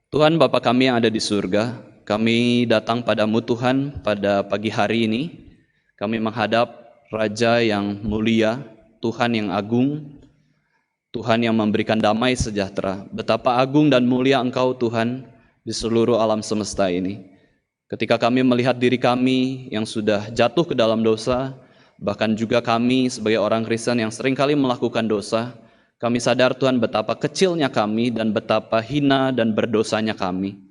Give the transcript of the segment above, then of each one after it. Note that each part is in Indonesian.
Tuhan Bapa kami yang ada di surga, kami datang padamu Tuhan pada pagi hari ini. Kami menghadap Raja yang mulia, Tuhan yang agung, Tuhan yang memberikan damai sejahtera. Betapa agung dan mulia Engkau Tuhan di seluruh alam semesta ini. Ketika kami melihat diri kami yang sudah jatuh ke dalam dosa, bahkan juga kami sebagai orang Kristen yang seringkali melakukan dosa, kami sadar Tuhan betapa kecilnya kami dan betapa hina dan berdosanya kami.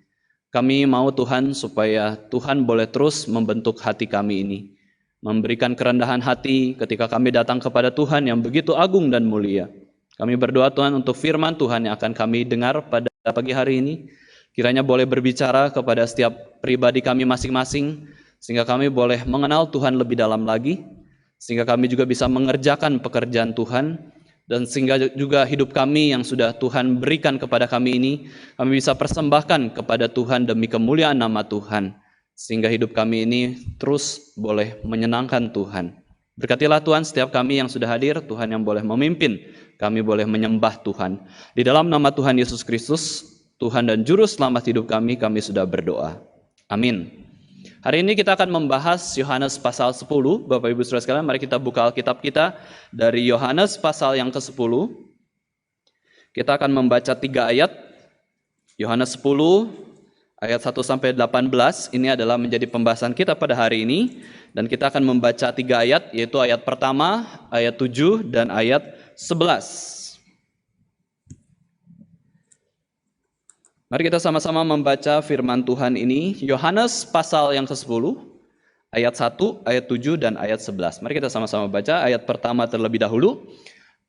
Kami mau Tuhan supaya Tuhan boleh terus membentuk hati kami ini. Memberikan kerendahan hati ketika kami datang kepada Tuhan yang begitu agung dan mulia. Kami berdoa Tuhan untuk firman Tuhan yang akan kami dengar pada pagi hari ini. Kiranya boleh berbicara kepada setiap pribadi kami masing-masing. Sehingga kami boleh mengenal Tuhan lebih dalam lagi. Sehingga kami juga bisa mengerjakan pekerjaan Tuhan. Dan sehingga juga hidup kami yang sudah Tuhan berikan kepada kami ini, kami bisa persembahkan kepada Tuhan demi kemuliaan nama Tuhan. Sehingga hidup kami ini terus boleh menyenangkan Tuhan. Berkatilah Tuhan setiap kami yang sudah hadir, Tuhan yang boleh memimpin, kami boleh menyembah Tuhan. Di dalam nama Tuhan Yesus Kristus, Tuhan dan Juru Selamat hidup kami sudah berdoa. Amin. Hari ini kita akan membahas Yohanes pasal 10. Bapak Ibu Saudara sekalian, mari kita buka Alkitab kita dari Yohanes pasal yang ke-10. Kita akan membaca 3 ayat. Yohanes 10 ayat 1 sampai 18. Ini adalah menjadi pembahasan kita pada hari ini, dan kita akan membaca 3 ayat, yaitu ayat pertama, ayat 7 dan ayat 11. Mari kita sama-sama membaca firman Tuhan ini, Yohanes pasal yang ke-10, ayat 1, ayat 7, dan ayat 11. Mari kita sama-sama baca ayat pertama terlebih dahulu.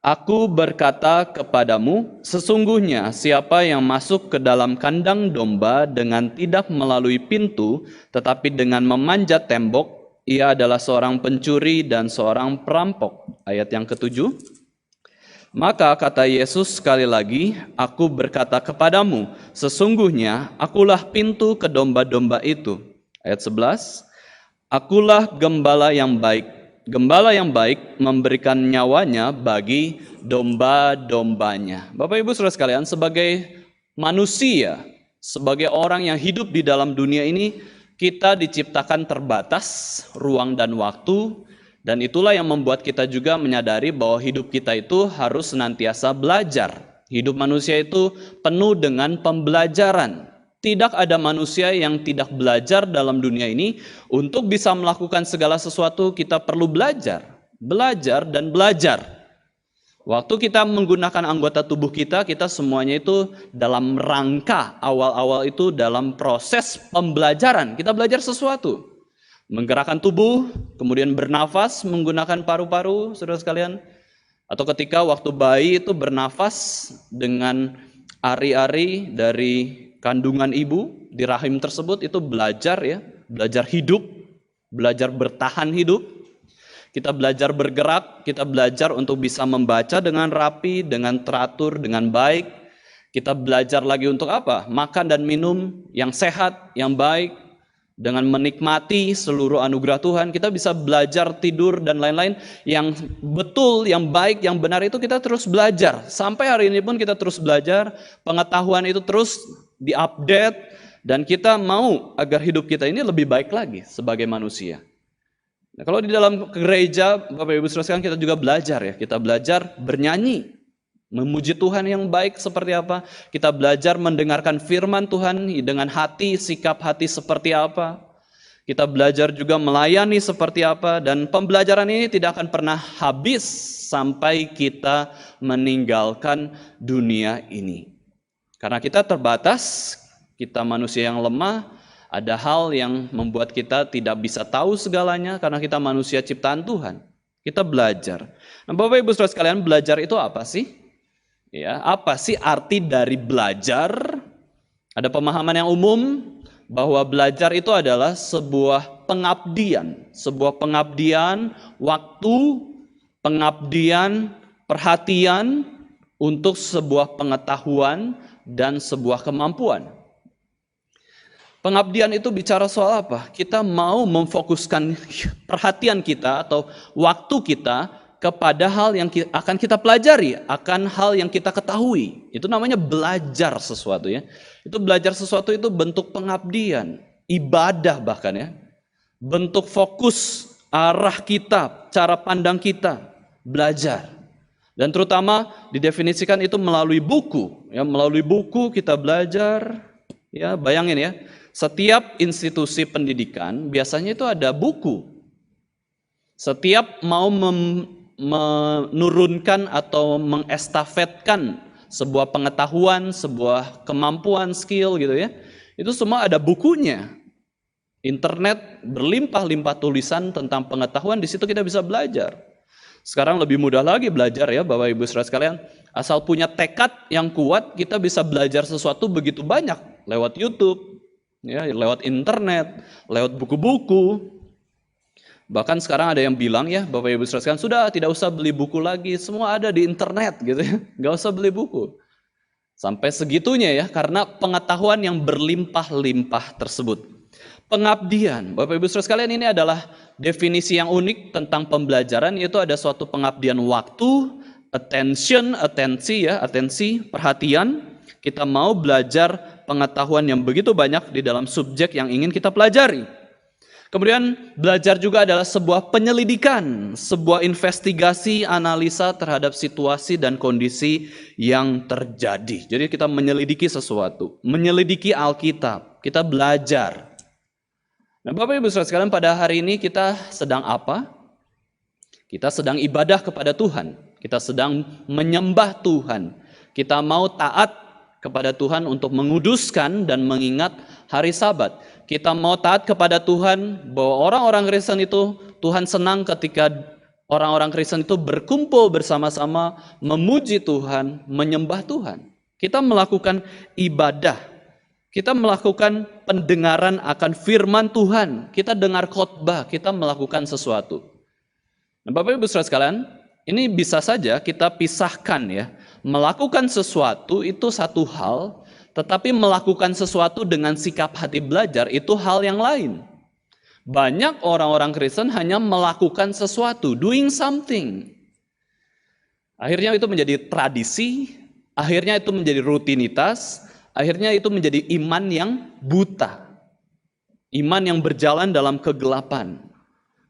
Aku berkata kepadamu, sesungguhnya siapa yang masuk ke dalam kandang domba dengan tidak melalui pintu, tetapi dengan memanjat tembok, ia adalah seorang pencuri dan seorang perampok. Ayat yang ke-7. Maka kata Yesus sekali lagi, aku berkata kepadamu, sesungguhnya akulah pintu ke domba-domba itu. Ayat 11, akulah gembala yang baik. Gembala yang baik memberikan nyawanya bagi domba-dombanya. Bapak Ibu Saudara sekalian, sebagai manusia, sebagai orang yang hidup di dalam dunia ini, kita diciptakan terbatas ruang dan waktu. Dan itulah yang membuat kita juga menyadari bahwa hidup kita itu harus senantiasa belajar. Hidup manusia itu penuh dengan pembelajaran. Tidak ada manusia yang tidak belajar dalam dunia ini. Untuk bisa melakukan segala sesuatu kita perlu belajar. Belajar dan belajar. Waktu kita menggunakan anggota tubuh kita semuanya itu dalam rangka awal-awal itu dalam proses pembelajaran. Kita belajar sesuatu. Menggerakkan tubuh, kemudian bernafas menggunakan paru-paru, saudara sekalian. Atau ketika waktu bayi itu bernafas dengan ari-ari dari kandungan ibu di rahim tersebut, itu belajar ya, belajar hidup, belajar bertahan hidup. Kita belajar bergerak, kita belajar untuk bisa membaca dengan rapi, dengan teratur, dengan baik. Kita belajar lagi untuk apa? Makan dan minum yang sehat, yang baik. Dengan menikmati seluruh anugerah Tuhan, kita bisa belajar tidur dan lain-lain yang betul, yang baik, yang benar itu kita terus belajar. Sampai hari ini pun kita terus belajar, pengetahuan itu terus diupdate, dan kita mau agar hidup kita ini lebih baik lagi sebagai manusia. Nah, kalau di dalam gereja, Bapak Ibu Saudara sekalian, kita juga belajar ya, kita belajar bernyanyi. Memuji Tuhan yang baik seperti apa. Kita belajar mendengarkan firman Tuhan dengan hati, sikap hati seperti apa. Kita belajar juga melayani seperti apa. Dan pembelajaran ini tidak akan pernah habis sampai kita meninggalkan dunia ini. Karena kita terbatas, kita manusia yang lemah. Ada hal yang membuat kita tidak bisa tahu segalanya karena kita manusia ciptaan Tuhan. Kita belajar. Nah, Bapak Ibu Saudara sekalian, belajar itu apa sih? Ya, apa sih arti dari belajar? Ada pemahaman yang umum bahwa belajar itu adalah sebuah pengabdian waktu, pengabdian perhatian untuk sebuah pengetahuan dan sebuah kemampuan. Pengabdian itu bicara soal apa? Kita mau memfokuskan perhatian kita atau waktu kita kepada hal yang akan kita pelajari, akan hal yang kita ketahui. Itu namanya belajar sesuatu ya. Itu belajar sesuatu itu bentuk pengabdian, ibadah bahkan ya. Bentuk fokus arah kita, cara pandang kita, belajar. Dan terutama didefinisikan itu melalui buku. Ya, melalui buku kita belajar. Ya, bayangin ya, setiap institusi pendidikan biasanya itu ada buku. Setiap mau menurunkan atau mengestafetkan sebuah pengetahuan, sebuah kemampuan, skill gitu ya. Itu semua ada bukunya. Internet berlimpah-limpah tulisan tentang pengetahuan, di situ kita bisa belajar. Sekarang lebih mudah lagi belajar ya Bapak Ibu Saudara sekalian. Asal punya tekad yang kuat, kita bisa belajar sesuatu begitu banyak lewat YouTube, ya, lewat internet, lewat buku-buku. Bahkan sekarang ada yang bilang ya, Bapak Ibu Saudara sekalian, sudah tidak usah beli buku lagi, semua ada di internet gitu ya. Nggak usah beli buku. Sampai segitunya ya, karena pengetahuan yang berlimpah-limpah tersebut. Pengabdian, Bapak Ibu Saudara sekalian, ini adalah definisi yang unik tentang pembelajaran, yaitu ada suatu pengabdian waktu, atensi, perhatian. Kita mau belajar pengetahuan yang begitu banyak di dalam subjek yang ingin kita pelajari. Kemudian belajar juga adalah sebuah penyelidikan, sebuah investigasi, analisa terhadap situasi dan kondisi yang terjadi. Jadi kita menyelidiki sesuatu, menyelidiki Alkitab, kita belajar. Nah Bapak Ibu Saudara sekalian, pada hari ini kita sedang apa? Kita sedang ibadah kepada Tuhan, kita sedang menyembah Tuhan. Kita mau taat kepada Tuhan untuk menguduskan dan mengingat hari Sabat. Kita mau taat kepada Tuhan, bahwa orang-orang Kristen itu, Tuhan senang ketika orang-orang Kristen itu berkumpul bersama-sama, memuji Tuhan, menyembah Tuhan. Kita melakukan ibadah, kita melakukan pendengaran akan firman Tuhan, kita dengar khotbah, kita melakukan sesuatu. Nah, Bapak Ibu Saudara sekalian, ini bisa saja kita pisahkan ya. Melakukan sesuatu itu satu hal, tetapi melakukan sesuatu dengan sikap hati belajar itu hal yang lain. Banyak orang-orang Kristen hanya melakukan sesuatu, doing something. Akhirnya itu menjadi tradisi, akhirnya itu menjadi rutinitas, akhirnya itu menjadi iman yang buta. Iman yang berjalan dalam kegelapan.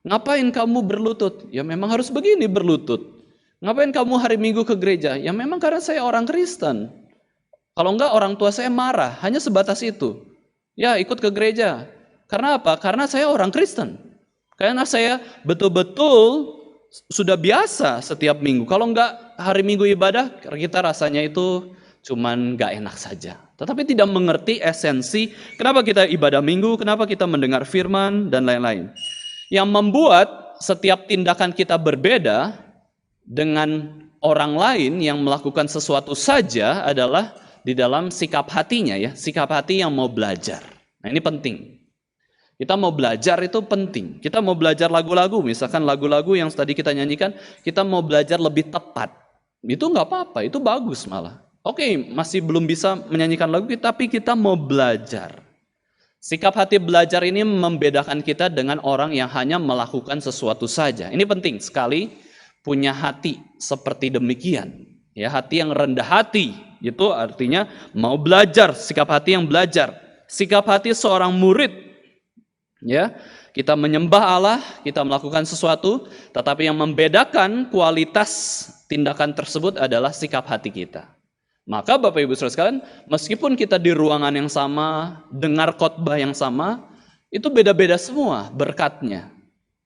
Ngapain kamu berlutut? Ya memang harus begini berlutut. Ngapain kamu hari Minggu ke gereja? Ya memang karena saya orang Kristen. Kalau enggak orang tua saya marah, hanya sebatas itu. Ya ikut ke gereja. Karena apa? Karena saya orang Kristen. Karena saya betul-betul sudah biasa setiap minggu. Kalau enggak hari Minggu ibadah, kita rasanya itu cuman enggak enak saja. Tetapi tidak mengerti esensi kenapa kita ibadah minggu, kenapa kita mendengar firman, dan lain-lain. Yang membuat setiap tindakan kita berbeda dengan orang lain yang melakukan sesuatu saja adalah di dalam sikap hatinya ya, sikap hati yang mau belajar. Nah ini penting. Kita mau belajar itu penting. Kita mau belajar lagu-lagu, misalkan lagu-lagu yang tadi kita nyanyikan, kita mau belajar lebih tepat. Itu nggak apa-apa, itu bagus malah. Oke, masih belum bisa menyanyikan lagu, tapi kita mau belajar. Sikap hati belajar ini membedakan kita dengan orang yang hanya melakukan sesuatu saja. Ini penting sekali punya hati seperti demikian. Ya, hati yang rendah hati, itu artinya mau belajar, sikap hati yang belajar. Sikap hati seorang murid, ya, kita menyembah Allah, kita melakukan sesuatu, tetapi yang membedakan kualitas tindakan tersebut adalah sikap hati kita. Maka Bapak Ibu Saudara sekalian, meskipun kita di ruangan yang sama, dengar khotbah yang sama, itu beda-beda semua berkatnya.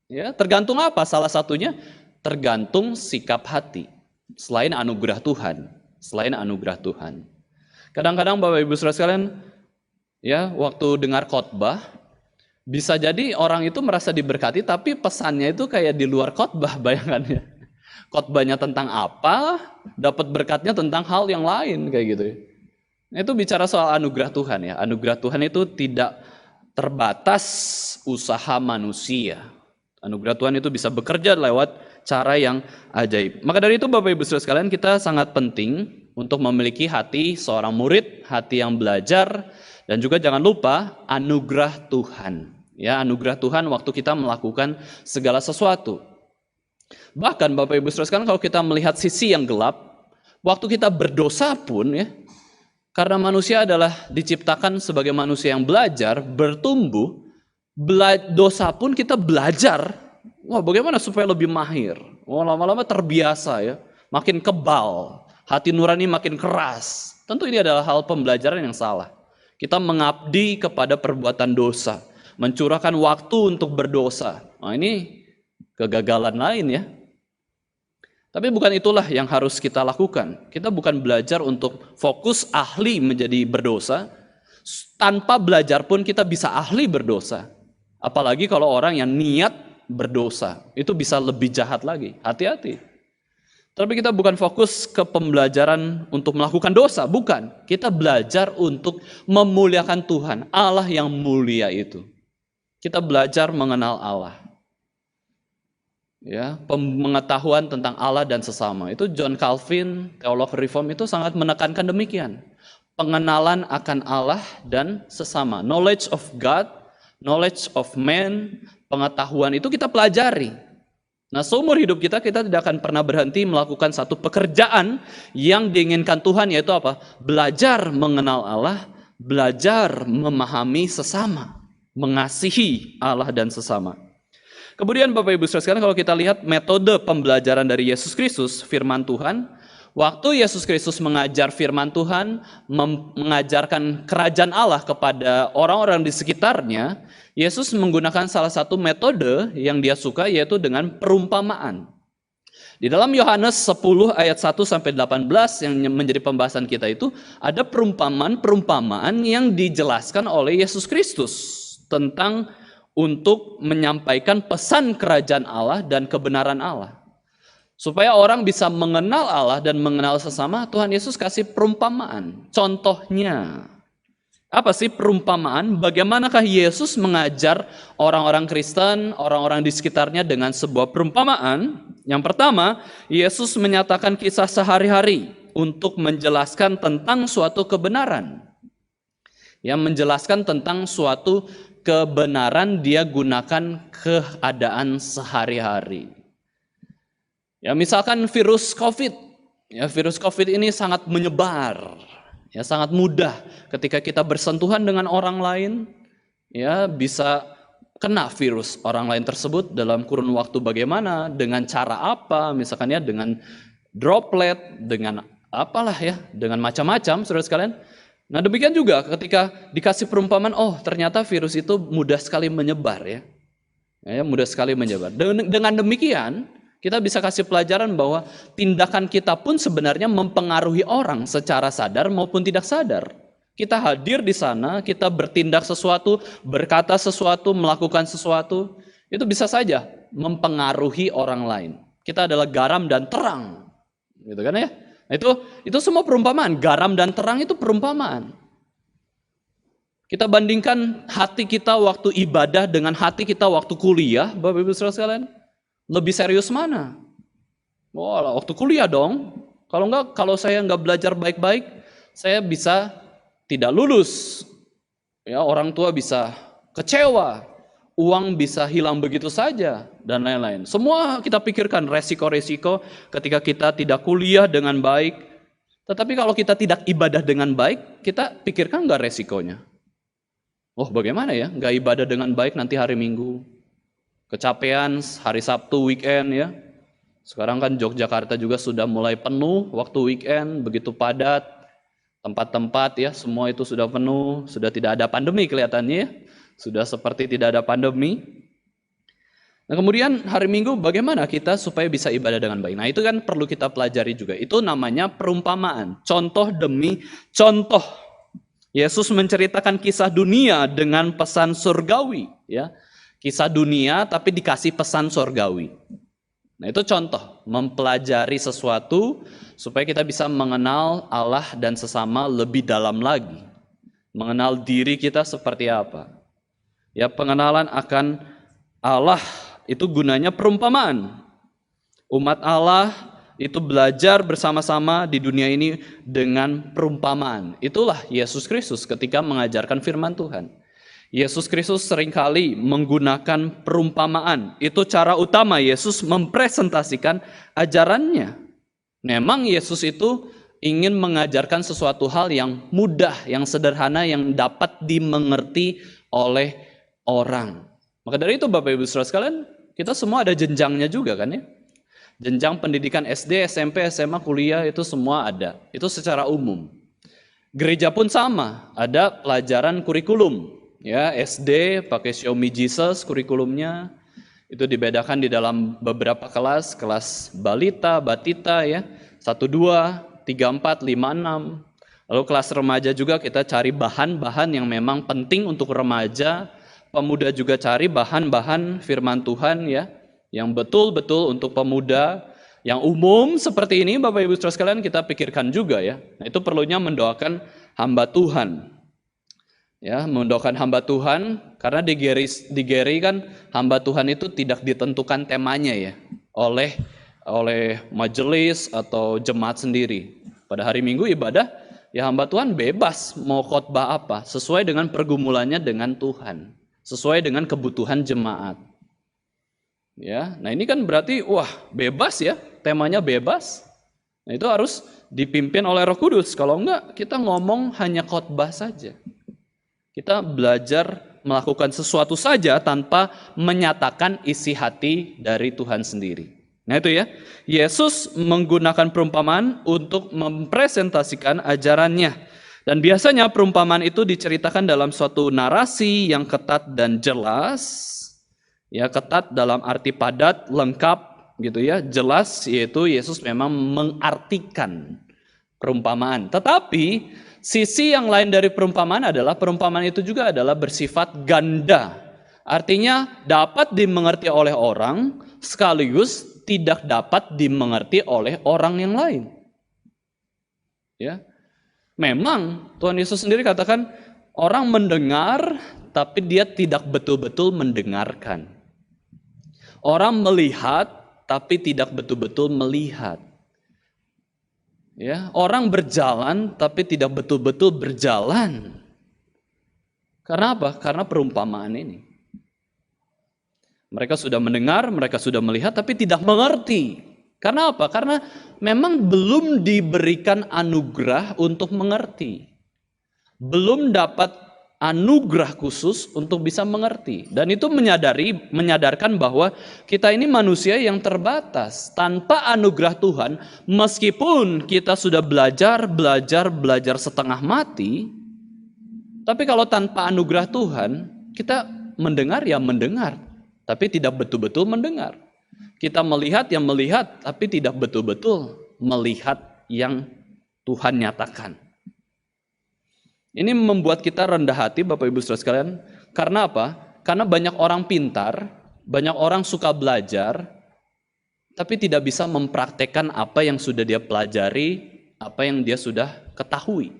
Ya, tergantung apa? Salah satunya tergantung sikap hati. Selain anugerah Tuhan, Kadang-kadang Bapak Ibu Saudara sekalian, ya, waktu dengar khotbah, bisa jadi orang itu merasa diberkati, tapi pesannya itu kayak di luar khotbah, bayangannya. Khotbahnya tentang apa, dapat berkatnya tentang hal yang lain, kayak gitu. Itu bicara soal anugerah Tuhan ya. Anugerah Tuhan itu tidak terbatas usaha manusia. Anugerah Tuhan itu bisa bekerja lewat cara yang ajaib. Maka dari itu Bapak Ibu Saudara sekalian, kita sangat penting untuk memiliki hati seorang murid, hati yang belajar, dan juga jangan lupa anugerah Tuhan. Ya, anugerah Tuhan waktu kita melakukan segala sesuatu. Bahkan Bapak Ibu Saudara sekalian, kalau kita melihat sisi yang gelap, waktu kita berdosa pun ya, karena manusia adalah diciptakan sebagai manusia yang belajar, bertumbuh, dosa pun kita belajar. Wah, bagaimana supaya lebih mahir? Wah, lama-lama terbiasa ya, makin kebal, hati nurani makin keras. Tentu ini adalah hal pembelajaran yang salah. Kita mengabdi kepada perbuatan dosa, mencurahkan waktu untuk berdosa. Nah, ini kegagalan lain ya. Tapi bukan itulah yang harus kita lakukan. Kita bukan belajar untuk fokus ahli menjadi berdosa. Tanpa belajar pun kita bisa ahli berdosa. Apalagi kalau orang yang niat berdosa. Itu bisa lebih jahat lagi. Hati-hati. Tapi kita bukan fokus ke pembelajaran untuk melakukan dosa. Bukan. Kita belajar untuk memuliakan Tuhan. Allah yang mulia itu. Kita belajar mengenal Allah. Ya, pengetahuan tentang Allah dan sesama. Itu John Calvin, teolog Reform, itu sangat menekankan demikian. Pengenalan akan Allah dan sesama. Knowledge of God, knowledge of man, pengetahuan itu kita pelajari. Nah, seumur hidup kita tidak akan pernah berhenti melakukan satu pekerjaan yang diinginkan Tuhan, yaitu apa? Belajar mengenal Allah, belajar memahami sesama, mengasihi Allah dan sesama. Kemudian Bapak Ibu Saudara sekalian, kalau kita lihat metode pembelajaran dari Yesus Kristus, firman Tuhan, waktu Yesus Kristus mengajar firman Tuhan, mengajarkan kerajaan Allah kepada orang-orang di sekitarnya, Yesus menggunakan salah satu metode yang dia suka, yaitu dengan perumpamaan. Di dalam Yohanes 10 ayat 1 sampai 18 yang menjadi pembahasan kita itu, ada perumpamaan yang dijelaskan oleh Yesus Kristus tentang untuk menyampaikan pesan kerajaan Allah dan kebenaran Allah. Supaya orang bisa mengenal Allah dan mengenal sesama, Tuhan Yesus kasih perumpamaan. Contohnya, apa sih perumpamaan? Bagaimanakah Yesus mengajar orang-orang Kristen, orang-orang di sekitarnya dengan sebuah perumpamaan? Yang pertama, Yesus menyatakan kisah sehari-hari untuk menjelaskan tentang suatu kebenaran. Yang menjelaskan tentang suatu kebenaran, dia gunakan keadaan sehari-hari. Ya, misalkan virus COVID. Ya, virus COVID ini sangat menyebar. Ya, sangat mudah ketika kita bersentuhan dengan orang lain, ya bisa kena virus orang lain tersebut dalam kurun waktu bagaimana, dengan cara apa, misalkan ya dengan droplet, dengan apalah ya, dengan macam-macam, saudara sekalian. Nah, demikian juga ketika dikasih perumpamaan, oh ternyata virus itu mudah sekali menyebar ya. Ya, mudah sekali menyebar. Dengan demikian, kita bisa kasih pelajaran bahwa tindakan kita pun sebenarnya mempengaruhi orang secara sadar maupun tidak sadar. Kita hadir di sana, kita bertindak sesuatu, berkata sesuatu, melakukan sesuatu, itu bisa saja mempengaruhi orang lain. Kita adalah garam dan terang. Gitu kan ya? Nah, itu semua perumpamaan. Garam dan terang itu perumpamaan. Kita bandingkan hati kita waktu ibadah dengan hati kita waktu kuliah, Bapak Ibu Saudara sekalian. Lebih serius mana? Wah, waktu kuliah dong. Kalau saya nggak belajar baik-baik, saya bisa tidak lulus. Ya, orang tua bisa kecewa. Uang bisa hilang begitu saja, dan lain-lain. Semua kita pikirkan resiko-resiko ketika kita tidak kuliah dengan baik. Tetapi kalau kita tidak ibadah dengan baik, kita pikirkan nggak resikonya? Oh, bagaimana ya? Nggak ibadah dengan baik nanti hari Minggu. Kecapean hari Sabtu weekend ya. Sekarang kan Yogyakarta juga sudah mulai penuh waktu weekend, begitu padat. Tempat-tempat ya, semua itu sudah penuh, sudah tidak ada pandemi kelihatannya ya. Sudah seperti tidak ada pandemi. Nah, kemudian hari Minggu bagaimana kita supaya bisa ibadah dengan baik? Nah, itu kan perlu kita pelajari juga. Itu namanya perumpamaan. Contoh demi contoh. Yesus menceritakan kisah dunia dengan pesan surgawi. Ya. Kisah dunia tapi dikasih pesan surgawi. Nah, itu contoh. Mempelajari sesuatu supaya kita bisa mengenal Allah dan sesama lebih dalam lagi. Mengenal diri kita seperti apa. Ya, pengenalan akan Allah itu gunanya perumpamaan. Umat Allah itu belajar bersama-sama di dunia ini dengan perumpamaan. Itulah Yesus Kristus ketika mengajarkan firman Tuhan. Yesus Kristus seringkali menggunakan perumpamaan. Itu cara utama Yesus mempresentasikan ajarannya. Memang Yesus itu ingin mengajarkan sesuatu hal yang mudah, yang sederhana, yang dapat dimengerti oleh orang. Maka dari itu Bapak Ibu Saudara sekalian, kita semua ada jenjangnya juga kan ya. Jenjang pendidikan SD, SMP, SMA, kuliah itu semua ada. Itu secara umum. Gereja pun sama, ada pelajaran kurikulum. Ya, SD pakai Show Me Jesus kurikulumnya. Itu dibedakan di dalam beberapa kelas, kelas balita, batita ya. 1, 2, 3, 4, 5, 6. Lalu kelas remaja juga kita cari bahan-bahan yang memang penting untuk remaja. Pemuda juga cari bahan-bahan firman Tuhan ya, yang betul-betul untuk pemuda. Yang umum seperti ini Bapak Ibu Saudara sekalian kita pikirkan juga ya. Nah, itu perlunya mendoakan hamba Tuhan. Ya, mendoakan hamba Tuhan karena di Geri kan hamba Tuhan itu tidak ditentukan temanya ya oleh majelis atau jemaat sendiri. Pada hari Minggu ibadah ya hamba Tuhan bebas mau khotbah apa sesuai dengan pergumulannya dengan Tuhan, sesuai dengan kebutuhan jemaat. Ya, nah ini kan berarti wah bebas ya, temanya bebas. Nah itu harus dipimpin oleh Roh Kudus. Kalau enggak kita ngomong hanya khotbah saja. Kita belajar melakukan sesuatu saja tanpa menyatakan isi hati dari Tuhan sendiri. Nah itu ya, Yesus menggunakan perumpamaan untuk mempresentasikan ajarannya. Dan biasanya perumpamaan itu diceritakan dalam suatu narasi yang ketat dan jelas. Ya, ketat dalam arti padat, lengkap gitu ya, jelas, yaitu Yesus memang mengartikan perumpamaan. Tetapi sisi yang lain dari perumpamaan adalah perumpamaan itu juga adalah bersifat ganda. Artinya dapat dimengerti oleh orang sekaligus tidak dapat dimengerti oleh orang yang lain. Ya. Memang Tuhan Yesus sendiri katakan orang mendengar tapi dia tidak betul-betul mendengarkan. Orang melihat tapi tidak betul-betul melihat. Ya, orang berjalan tapi tidak betul-betul berjalan. Karena apa? Karena perumpamaan ini. Mereka sudah mendengar, mereka sudah melihat tapi tidak mengerti. Karena apa? Karena memang belum diberikan anugerah untuk mengerti. Belum dapat anugerah khusus untuk bisa mengerti. Dan itu menyadarkan bahwa kita ini manusia yang terbatas. Tanpa anugerah Tuhan, meskipun kita sudah belajar setengah mati, tapi kalau tanpa anugerah Tuhan, kita mendengar ya mendengar, tapi tidak betul-betul mendengar. Kita melihat ya melihat, tapi tidak betul-betul melihat yang Tuhan nyatakan. Ini membuat kita rendah hati Bapak Ibu Saudara sekalian. Karena apa? Karena banyak orang pintar, banyak orang suka belajar, tapi tidak bisa mempraktekkan apa yang sudah dia pelajari, apa yang dia sudah ketahui.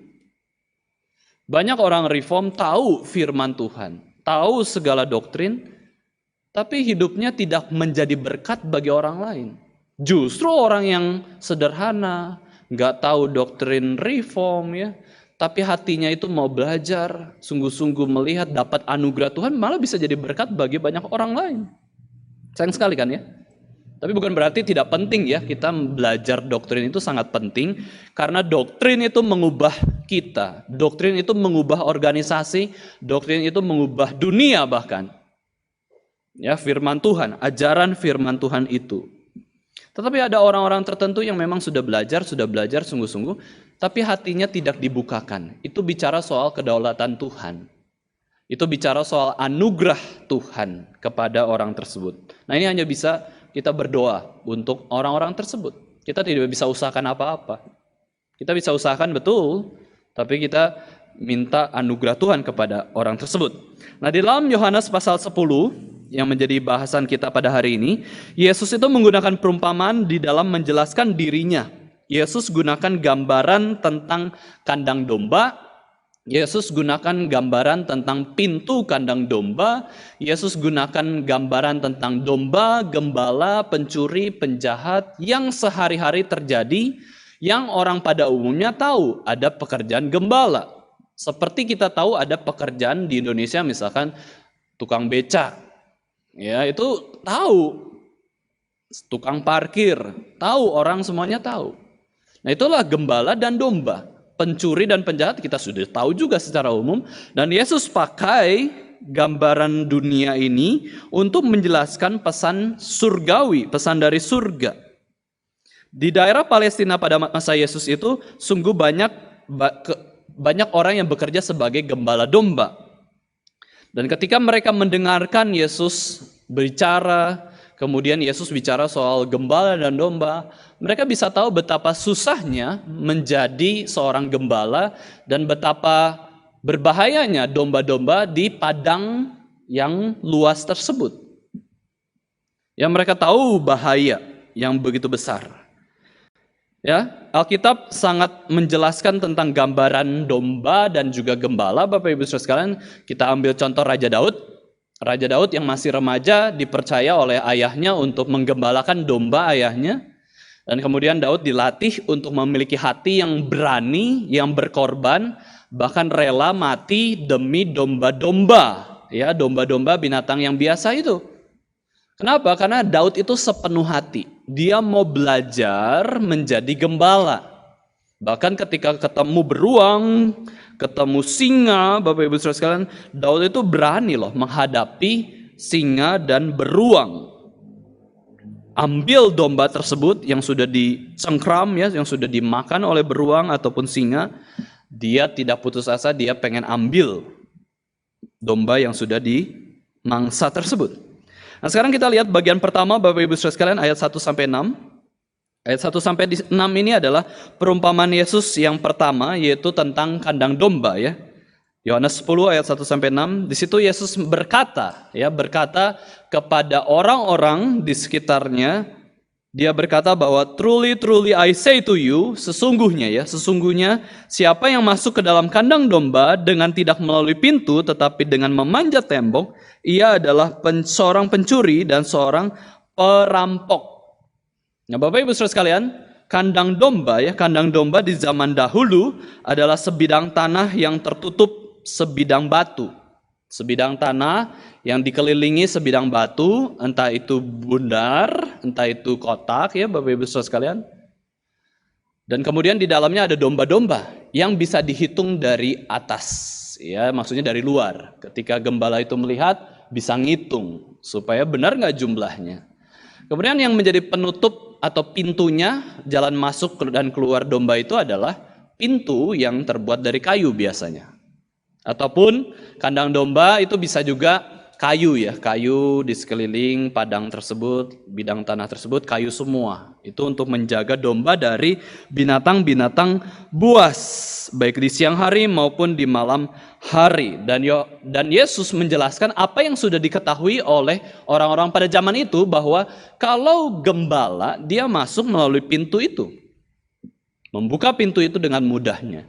Banyak orang reform tahu firman Tuhan, tahu segala doktrin, tapi hidupnya tidak menjadi berkat bagi orang lain. Justru orang yang sederhana, nggak tahu doktrin reform ya, tapi hatinya itu mau belajar, sungguh-sungguh melihat dapat anugerah Tuhan, malah bisa jadi berkat bagi banyak orang lain. Sayang sekali kan ya. Tapi bukan berarti tidak penting ya, kita belajar doktrin itu sangat penting, karena doktrin itu mengubah kita, doktrin itu mengubah organisasi, doktrin itu mengubah dunia bahkan. Ya, firman Tuhan, ajaran firman Tuhan itu. Tetapi ada orang-orang tertentu yang memang sudah belajar sungguh-sungguh, tapi hatinya tidak dibukakan. Itu bicara soal kedaulatan Tuhan. Itu bicara soal anugerah Tuhan kepada orang tersebut. Nah ini hanya bisa kita berdoa untuk orang-orang tersebut. Kita tidak bisa usahakan apa-apa. Kita bisa usahakan betul, tapi kita minta anugerah Tuhan kepada orang tersebut. Nah di dalam Yohanes pasal 10, yang menjadi bahasan kita pada hari ini, Yesus itu menggunakan perumpamaan di dalam menjelaskan dirinya. Yesus gunakan gambaran tentang kandang domba, Yesus gunakan gambaran tentang pintu kandang domba, Yesus gunakan gambaran tentang domba, gembala, pencuri, penjahat yang sehari-hari terjadi, yang orang pada umumnya tahu ada pekerjaan gembala. Seperti kita tahu ada pekerjaan di Indonesia misalkan tukang beca, ya itu tahu, tukang parkir, tahu, orang semuanya tahu. Nah itulah gembala dan domba. Pencuri dan penjahat kita sudah tahu juga secara umum. Dan Yesus pakai gambaran dunia ini untuk menjelaskan pesan surgawi, pesan dari surga. Di daerah Palestina pada masa Yesus itu sungguh banyak orang yang bekerja sebagai gembala domba. Dan ketika mereka mendengarkan Yesus berbicara, kemudian Yesus bicara soal gembala dan domba, mereka bisa tahu betapa susahnya menjadi seorang gembala dan betapa berbahayanya domba-domba di padang yang luas tersebut. Ya, mereka tahu bahaya yang begitu besar. Ya, Alkitab sangat menjelaskan tentang gambaran domba dan juga gembala. Bapak Ibu Saudara sekalian, kita ambil contoh Raja Daud. Raja Daud yang masih remaja dipercaya oleh ayahnya untuk menggembalakan domba ayahnya. Dan kemudian Daud dilatih untuk memiliki hati yang berani, yang berkorban, bahkan rela mati demi domba-domba. Ya, domba-domba binatang yang biasa itu. Kenapa? Karena Daud itu sepenuh hati. Dia mau belajar menjadi gembala. Bahkan ketika ketemu beruang, ketemu singa, Bapak Ibu Saudara sekalian, Daud itu berani loh menghadapi singa dan beruang. Ambil domba tersebut yang sudah dicengkram, ya, yang sudah dimakan oleh beruang ataupun singa, dia tidak putus asa, dia pengen ambil domba yang sudah dimangsa tersebut. Nah, sekarang kita lihat bagian pertama Bapak Ibu Saudara sekalian, ayat 1 sampai 6. Ayat 1 sampai 6 ini adalah perumpamaan Yesus yang pertama, yaitu tentang kandang domba, ya. Yohanes 10 ayat 1 sampai 6. Di situ Yesus berkata kepada orang-orang di sekitarnya, dia berkata bahwa truly I say to you, sesungguhnya siapa yang masuk ke dalam kandang domba dengan tidak melalui pintu tetapi dengan memanjat tembok, ia adalah seorang pencuri dan seorang perampok. Nah, Bapak Ibu Saudara sekalian, kandang domba di zaman dahulu adalah sebidang tanah yang tertutup sebidang batu. Sebidang tanah yang dikelilingi sebidang batu, entah itu bundar, entah itu kotak, ya Bapak Ibu Saudara sekalian. Dan kemudian di dalamnya ada domba-domba yang bisa dihitung dari atas, ya maksudnya dari luar. Ketika gembala itu melihat, bisa ngitung supaya benar nggak jumlahnya. Kemudian yang menjadi penutup atau pintunya jalan masuk dan keluar domba itu adalah pintu yang terbuat dari kayu biasanya. Ataupun kandang domba itu bisa juga kayu, ya, kayu di sekeliling padang tersebut, bidang tanah tersebut kayu semua. Itu untuk menjaga domba dari binatang-binatang buas, baik di siang hari maupun di malam hari. Dan Yesus menjelaskan apa yang sudah diketahui oleh orang-orang pada zaman itu, bahwa kalau gembala dia masuk melalui pintu itu, membuka pintu itu dengan mudahnya.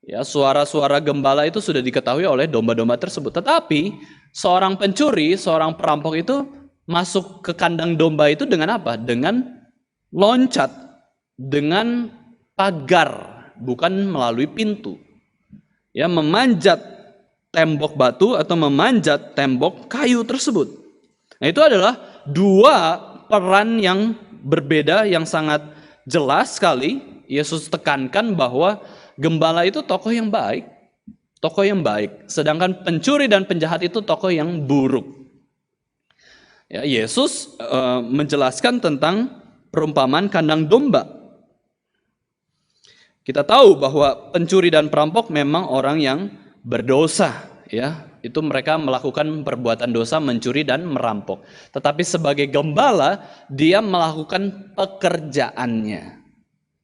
Ya, suara-suara gembala itu sudah diketahui oleh domba-domba tersebut. Tetapi seorang pencuri, seorang perampok itu masuk ke kandang domba itu dengan apa? Dengan loncat, dengan pagar, bukan melalui pintu. Ya, memanjat tembok batu atau memanjat tembok kayu tersebut. Nah, itu adalah dua peran yang berbeda yang sangat jelas sekali. Yesus tekankan bahwa gembala itu tokoh yang baik, sedangkan pencuri dan penjahat itu tokoh yang buruk. Ya, Yesus menjelaskan tentang perumpamaan kandang domba. Kita tahu bahwa pencuri dan perampok memang orang yang berdosa, ya. Itu mereka melakukan perbuatan dosa, mencuri dan merampok. Tetapi sebagai gembala, dia melakukan pekerjaannya.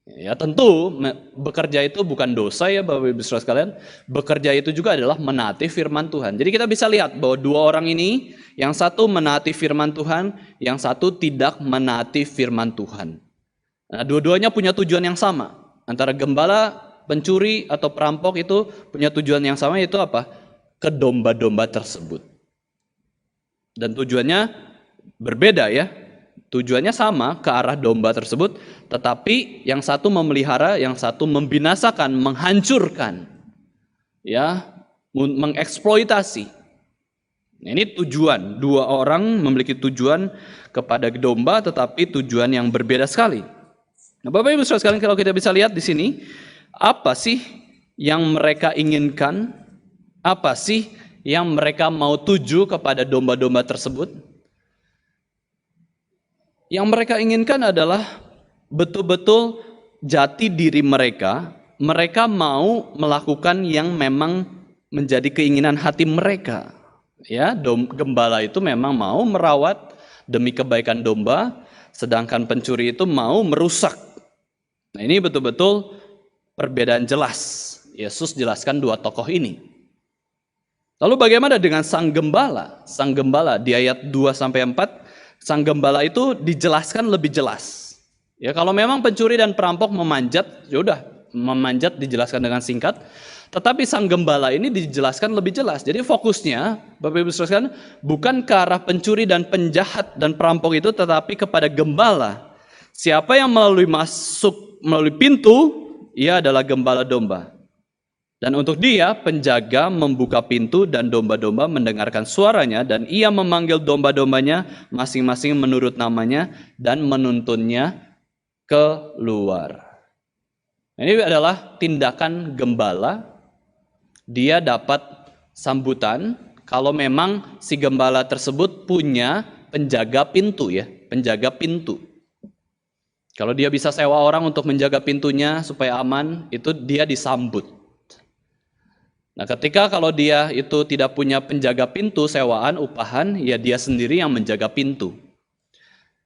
Ya, tentu bekerja itu bukan dosa, ya Bapak Ibu Saudara sekalian. Bekerja itu juga adalah menaati firman Tuhan. Jadi kita bisa lihat bahwa dua orang ini, yang satu menaati firman Tuhan, yang satu tidak menaati firman Tuhan. Nah, dua-duanya punya tujuan yang sama. Antara gembala, pencuri atau perampok itu punya tujuan yang sama, yaitu apa? Ke domba-domba tersebut. Dan tujuannya berbeda, ya. Tujuannya sama ke arah domba tersebut, tetapi yang satu memelihara, yang satu membinasakan, menghancurkan. ya, mengeksploitasi. Nah, ini tujuan, dua orang memiliki tujuan kepada domba, tetapi tujuan yang berbeda sekali. Nah, Bapak Ibu Saudara sekalian, kalau kita bisa lihat di sini, apa sih yang mereka inginkan? Apa sih yang mereka mau tuju kepada domba-domba tersebut? Yang mereka inginkan adalah betul-betul jati diri mereka. Mereka mau melakukan yang memang menjadi keinginan hati mereka. Ya, gembala itu memang mau merawat demi kebaikan domba, sedangkan pencuri itu mau merusak. Nah, ini betul-betul perbedaan jelas. Yesus jelaskan dua tokoh ini. Lalu bagaimana dengan sang gembala? Sang gembala di ayat 2-4, sang gembala itu dijelaskan lebih jelas. Ya, kalau memang pencuri dan perampok memanjat, ya udah, memanjat dijelaskan dengan singkat. Tetapi sang gembala ini dijelaskan lebih jelas. Jadi fokusnya, Bapak Ibu Saudara, bukan ke arah pencuri dan penjahat dan perampok itu, tetapi kepada gembala. Siapa yang melalui pintu, ia adalah gembala domba. Dan untuk dia, penjaga membuka pintu dan domba-domba mendengarkan suaranya, dan ia memanggil domba-dombanya masing-masing menurut namanya dan menuntunnya keluar. Ini adalah tindakan gembala. Dia dapat sambutan kalau memang si gembala tersebut punya penjaga pintu, ya, penjaga pintu. Kalau dia bisa sewa orang untuk menjaga pintunya supaya aman, itu dia disambut. Nah, ketika kalau dia itu tidak punya penjaga pintu, sewaan, upahan, ya dia sendiri yang menjaga pintu.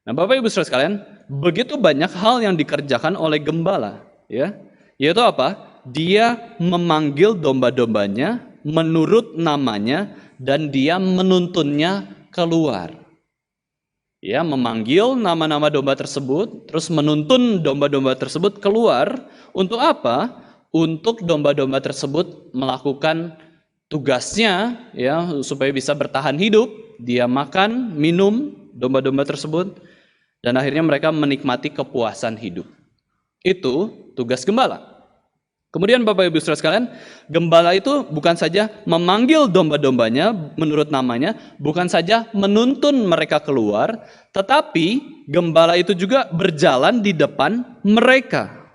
Nah, Bapak Ibu Saudara sekalian, begitu banyak hal yang dikerjakan oleh gembala, ya. Yaitu apa? Dia memanggil domba-dombanya menurut namanya dan dia menuntunnya keluar. Ya, memanggil nama-nama domba tersebut, terus menuntun domba-domba tersebut keluar. Untuk apa? Untuk domba-domba tersebut melakukan tugasnya, ya, supaya bisa bertahan hidup. Dia makan, minum domba-domba tersebut, dan akhirnya mereka menikmati kepuasan hidup. Itu tugas gembala. Kemudian Bapak Ibu Saudara sekalian, gembala itu bukan saja memanggil domba-dombanya menurut namanya, bukan saja menuntun mereka keluar, tetapi gembala itu juga berjalan di depan mereka.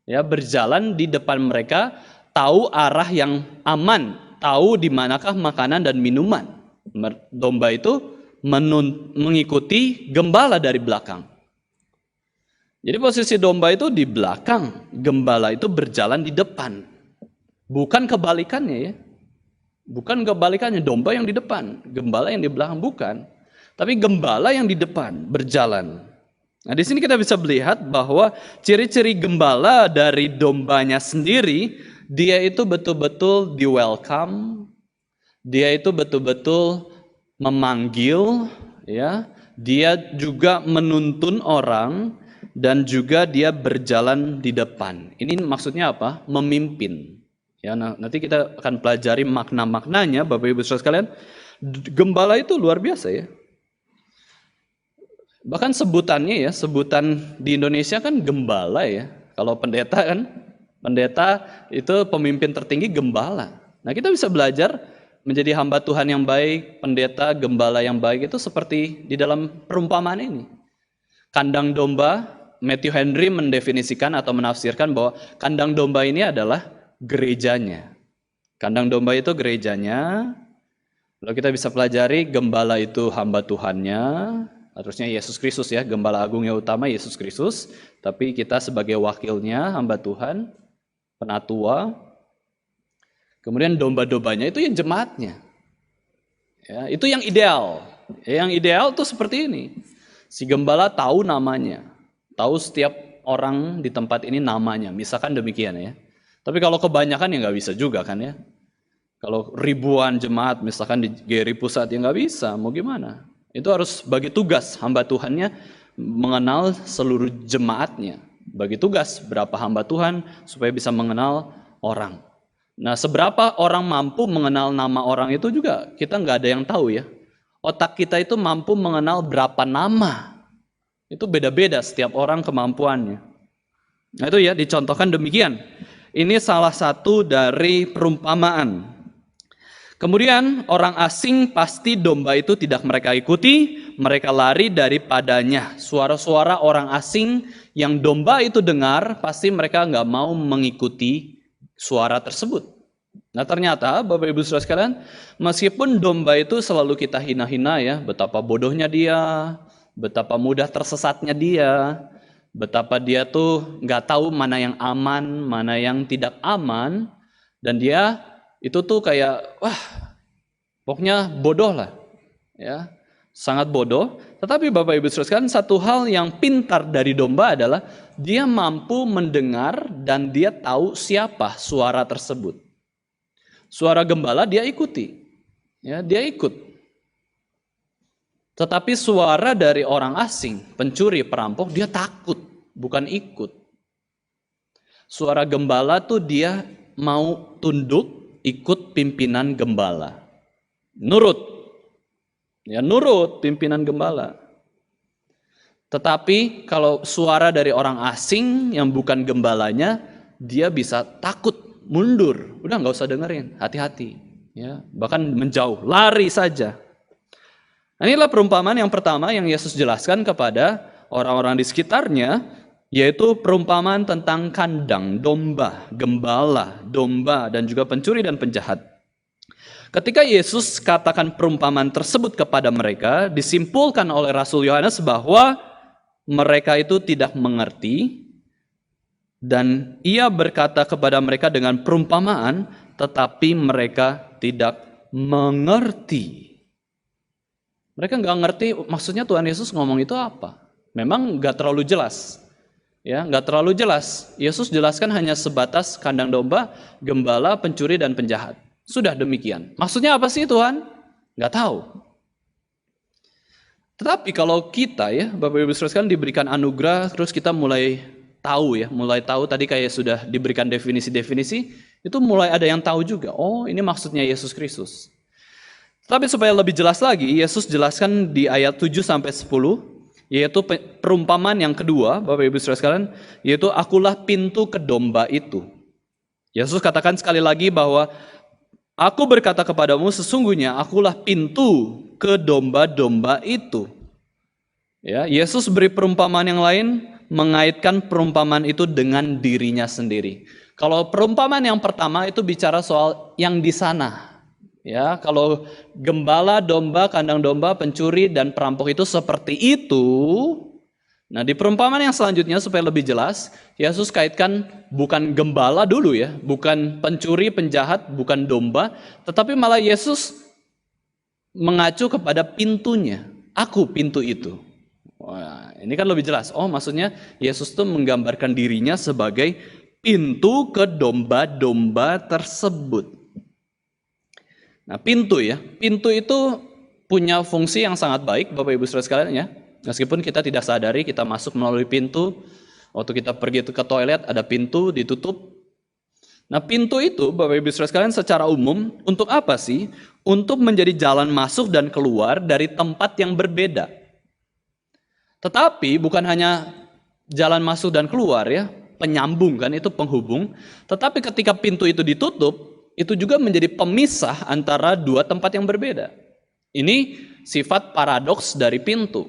Ya, berjalan di depan mereka, tahu arah yang aman, tahu di manakah makanan dan minuman. Domba itu mengikuti gembala dari belakang. Jadi posisi domba itu di belakang, gembala itu berjalan di depan. Bukan kebalikannya, ya. Bukan kebalikannya, domba yang di depan, gembala yang di belakang, bukan. Tapi gembala yang di depan berjalan. Nah, di sini kita bisa melihat bahwa ciri-ciri gembala dari dombanya sendiri, dia itu betul-betul di welcome, dia itu betul-betul memanggil, ya. Dia juga menuntun orang, dan juga dia berjalan di depan. Ini maksudnya apa? Memimpin. Ya, nanti kita akan pelajari makna-maknanya, Bapak Ibu Saudara sekalian. Gembala itu luar biasa, ya. Bahkan sebutannya, ya, sebutan di Indonesia kan gembala, ya. Kalau pendeta kan, pendeta itu pemimpin tertinggi gembala. Nah, kita bisa belajar menjadi hamba Tuhan yang baik, pendeta, gembala yang baik itu seperti di dalam perumpamaan ini. Kandang domba, Matthew Henry mendefinisikan atau menafsirkan bahwa kandang domba ini adalah gerejanya. Kandang domba itu gerejanya. Lalu kita bisa pelajari gembala itu hamba Tuhannya. Harusnya Yesus Kristus, ya, gembala agung yang utama Yesus Kristus. Tapi kita sebagai wakilnya, hamba Tuhan, penatua. Kemudian domba-dombanya itu yang jemaatnya. Ya, itu yang ideal. Yang ideal tuh seperti ini. Si gembala tahu namanya. Tahu setiap orang di tempat ini namanya, misalkan demikian, ya. Tapi kalau kebanyakan ya nggak bisa juga kan, ya. Kalau ribuan jemaat misalkan di GRI Pusat ya nggak bisa, mau gimana? Itu harus bagi tugas hamba Tuhannya mengenal seluruh jemaatnya. Bagi tugas berapa hamba Tuhan supaya bisa mengenal orang. Nah, seberapa orang mampu mengenal nama orang itu juga kita nggak ada yang tahu, ya. Otak kita itu mampu mengenal berapa nama. Itu beda-beda setiap orang kemampuannya. Nah, itu, ya, dicontohkan demikian. Ini salah satu dari perumpamaan. Kemudian orang asing pasti domba itu tidak mereka ikuti, mereka lari daripadanya. Suara-suara orang asing yang domba itu dengar, pasti mereka nggak mau mengikuti suara tersebut. Nah ternyata Bapak Ibu Saudara sekalian, meskipun domba itu selalu kita hina-hina ya, betapa bodohnya dia, betapa mudah tersesatnya dia, betapa dia tuh nggak tahu mana yang aman, mana yang tidak aman, dan dia itu tuh kayak, wah, pokoknya bodoh lah, ya, sangat bodoh. Tetapi Bapak Ibu Saudara sekalian, satu hal yang pintar dari domba adalah dia mampu mendengar dan dia tahu siapa suara tersebut. Suara gembala dia ikuti, ya, dia ikut. Tetapi suara dari orang asing, pencuri, perampok, dia takut, bukan ikut. Suara gembala tuh dia mau tunduk, ikut pimpinan gembala. Nurut. Ya, nurut pimpinan gembala. Tetapi kalau suara dari orang asing yang bukan gembalanya, dia bisa takut, mundur. Udah nggak usah dengerin, hati-hati. Ya, bahkan menjauh, lari saja. Nah, inilah perumpamaan yang pertama yang Yesus jelaskan kepada orang-orang di sekitarnya, yaitu perumpamaan tentang kandang, domba, gembala, domba, dan juga pencuri dan penjahat. Ketika Yesus katakan perumpamaan tersebut kepada mereka, disimpulkan oleh Rasul Yohanes bahwa mereka itu tidak mengerti, dan ia berkata kepada mereka dengan perumpamaan, tetapi mereka tidak mengerti. Mereka nggak ngerti maksudnya Tuhan Yesus ngomong itu apa. Memang nggak terlalu jelas. Ya, nggak terlalu jelas. Yesus jelaskan hanya sebatas kandang domba, gembala, pencuri, dan penjahat. Sudah demikian. Maksudnya apa sih Tuhan? Nggak tahu. Tetapi kalau kita ya, Bapak Ibu Saudara sekalian diberikan anugerah, terus kita mulai tahu tadi kayak sudah diberikan definisi-definisi, itu mulai ada yang tahu juga. Oh, ini maksudnya Yesus Kristus. Tapi supaya lebih jelas lagi, Yesus jelaskan di ayat 7-10, yaitu perumpamaan yang kedua, Bapak Ibu Saudara sekalian, yaitu akulah pintu ke domba itu. Yesus katakan sekali lagi bahwa aku berkata kepadamu, sesungguhnya akulah pintu ke domba-domba itu. Ya, Yesus beri perumpamaan yang lain, mengaitkan perumpamaan itu dengan dirinya sendiri. Kalau perumpamaan yang pertama itu bicara soal yang di sana. Ya, kalau gembala, domba, kandang domba, pencuri, dan perampok itu seperti itu. Nah, di perumpamaan yang selanjutnya supaya lebih jelas, Yesus kaitkan bukan gembala dulu ya, bukan pencuri, penjahat, bukan domba, tetapi malah Yesus mengacu kepada pintunya. Aku pintu itu. Wah, ini kan lebih jelas. Oh, maksudnya Yesus tuh menggambarkan dirinya sebagai pintu ke domba-domba tersebut. Nah, pintu itu punya fungsi yang sangat baik Bapak Ibu Saudara sekalian ya. Meskipun kita tidak sadari kita masuk melalui pintu, waktu kita pergi ke toilet ada pintu ditutup. Nah, pintu itu Bapak Ibu Saudara sekalian secara umum untuk apa sih? Untuk menjadi jalan masuk dan keluar dari tempat yang berbeda. Tetapi bukan hanya jalan masuk dan keluar ya, penyambung kan, itu penghubung. Tetapi ketika pintu itu ditutup, itu juga menjadi pemisah antara dua tempat yang berbeda. Ini sifat paradoks dari pintu.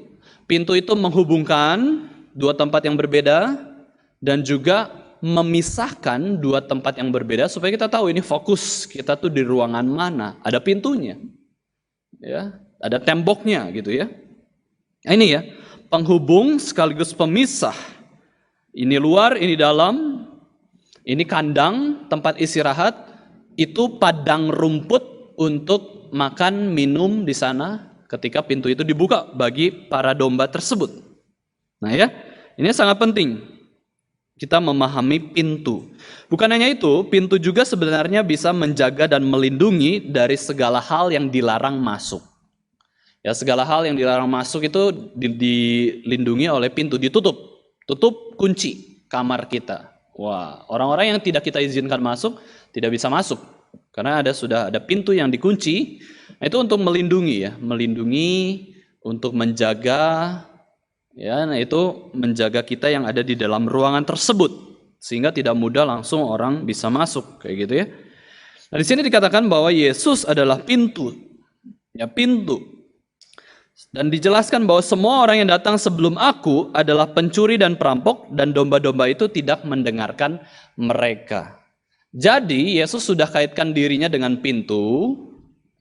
Pintu itu menghubungkan dua tempat yang berbeda dan juga memisahkan dua tempat yang berbeda supaya kita tahu ini fokus kita tuh di ruangan mana. Ada pintunya. Ya, ada temboknya gitu ya. Nah, ini ya, penghubung sekaligus pemisah. Ini luar, ini dalam. Ini kandang, tempat istirahat. Itu padang rumput untuk makan minum di sana ketika pintu itu dibuka bagi para domba tersebut. Nah ya, ini sangat penting kita memahami pintu. Bukan hanya itu, pintu juga sebenarnya bisa menjaga dan melindungi dari segala hal yang dilarang masuk. Ya, segala hal yang dilarang masuk itu dilindungi oleh pintu, tutup kunci kamar kita. Wah, orang-orang yang tidak kita izinkan masuk tidak bisa masuk karena sudah ada pintu yang dikunci. Nah, itu untuk melindungi untuk menjaga ya, nah itu menjaga kita yang ada di dalam ruangan tersebut. sehingga tidak mudah langsung orang bisa masuk kayak gitu ya. Nah, di sini dikatakan bahwa Yesus adalah pintu. Ya, pintu. Dan dijelaskan bahwa semua orang yang datang sebelum aku adalah pencuri dan perampok, dan domba-domba itu tidak mendengarkan mereka. Jadi Yesus sudah kaitkan dirinya dengan pintu,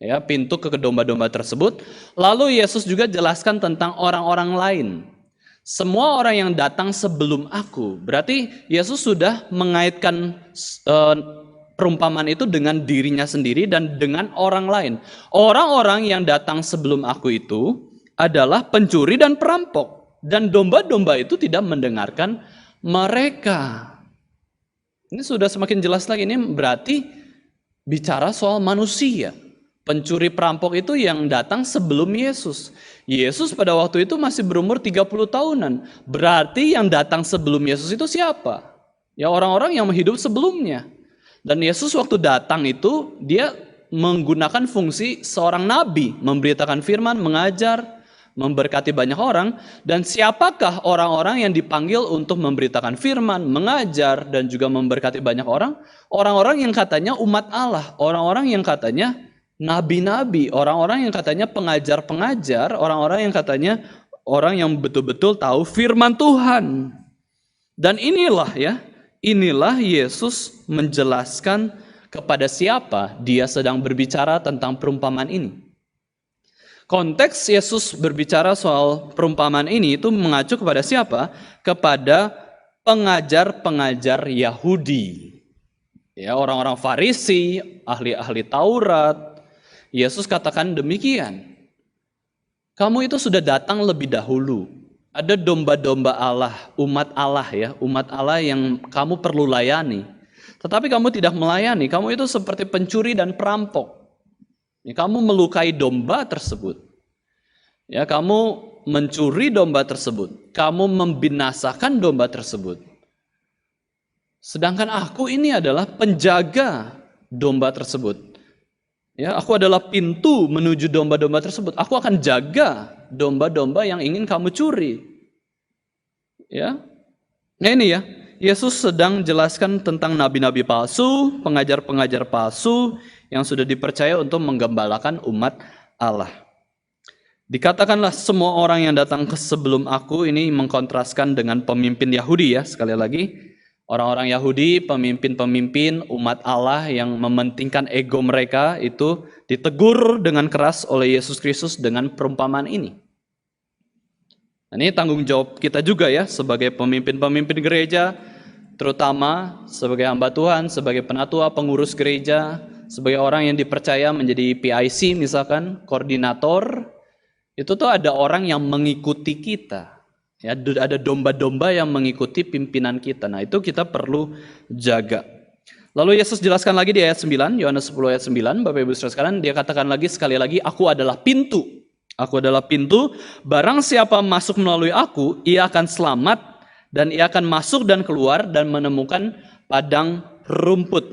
ya, pintu ke domba-domba tersebut. Lalu Yesus juga jelaskan tentang orang-orang lain. Semua orang yang datang sebelum aku. Berarti Yesus sudah mengaitkan perumpamaan itu dengan dirinya sendiri dan dengan orang lain. Orang-orang yang datang sebelum aku itu adalah pencuri dan perampok. Dan domba-domba itu tidak mendengarkan mereka. Ini sudah semakin jelas lagi. Ini berarti bicara soal manusia. Pencuri perampok itu yang datang sebelum Yesus. Yesus pada waktu itu masih berumur 30 tahunan. Berarti yang datang sebelum Yesus itu siapa? Ya, orang-orang yang hidup sebelumnya. Dan Yesus waktu datang itu dia menggunakan fungsi seorang nabi, memberitakan firman, mengajar, memberkati banyak orang. Dan siapakah orang-orang yang dipanggil untuk memberitakan firman, mengajar, dan juga memberkati banyak orang? Orang-orang yang katanya umat Allah, orang-orang yang katanya nabi-nabi, orang-orang yang katanya pengajar-pengajar, orang-orang yang katanya orang yang betul-betul tahu firman Tuhan. Dan inilah ya, inilah Yesus menjelaskan kepada siapa dia sedang berbicara tentang perumpamaan ini. Konteks Yesus berbicara soal perumpamaan ini itu mengacu kepada siapa? Kepada pengajar-pengajar Yahudi. Ya, orang-orang Farisi, ahli-ahli Taurat. Yesus katakan demikian. Kamu itu sudah datang lebih dahulu. Ada domba-domba Allah, umat Allah ya, umat Allah yang kamu perlu layani. Tetapi kamu tidak melayani, kamu itu seperti pencuri dan perampok. Ya, kamu melukai domba tersebut. Ya, kamu mencuri domba tersebut. Kamu membinasakan domba tersebut. Sedangkan aku ini adalah penjaga domba tersebut. Ya, aku adalah pintu menuju domba-domba tersebut. Aku akan jaga domba-domba yang ingin kamu curi. Ya. Nah ini ya, Yesus sedang jelaskan tentang nabi-nabi palsu, pengajar-pengajar palsu yang sudah dipercaya untuk menggembalakan umat Allah. Dikatakanlah semua orang yang datang ke sebelum aku, ini mengkontraskan dengan pemimpin Yahudi ya, sekali lagi. Orang-orang Yahudi, pemimpin-pemimpin umat Allah yang mementingkan ego mereka itu ditegur dengan keras oleh Yesus Kristus dengan perumpamaan ini. Nah, ini tanggung jawab kita juga ya sebagai pemimpin-pemimpin gereja, terutama sebagai hamba Tuhan, sebagai penatua, pengurus gereja, sebagai orang yang dipercaya menjadi PIC misalkan, koordinator, itu tuh ada orang yang mengikuti kita. Ya, ada domba-domba yang mengikuti pimpinan kita. Nah, itu kita perlu jaga. Lalu Yesus jelaskan lagi di ayat 9, Yohanes 10 ayat 9, Bapak Ibu Saudara sekalian, dia katakan lagi sekali lagi, aku adalah pintu. Aku adalah pintu, barang siapa masuk melalui aku, ia akan selamat, dan ia akan masuk dan keluar dan menemukan padang rumput.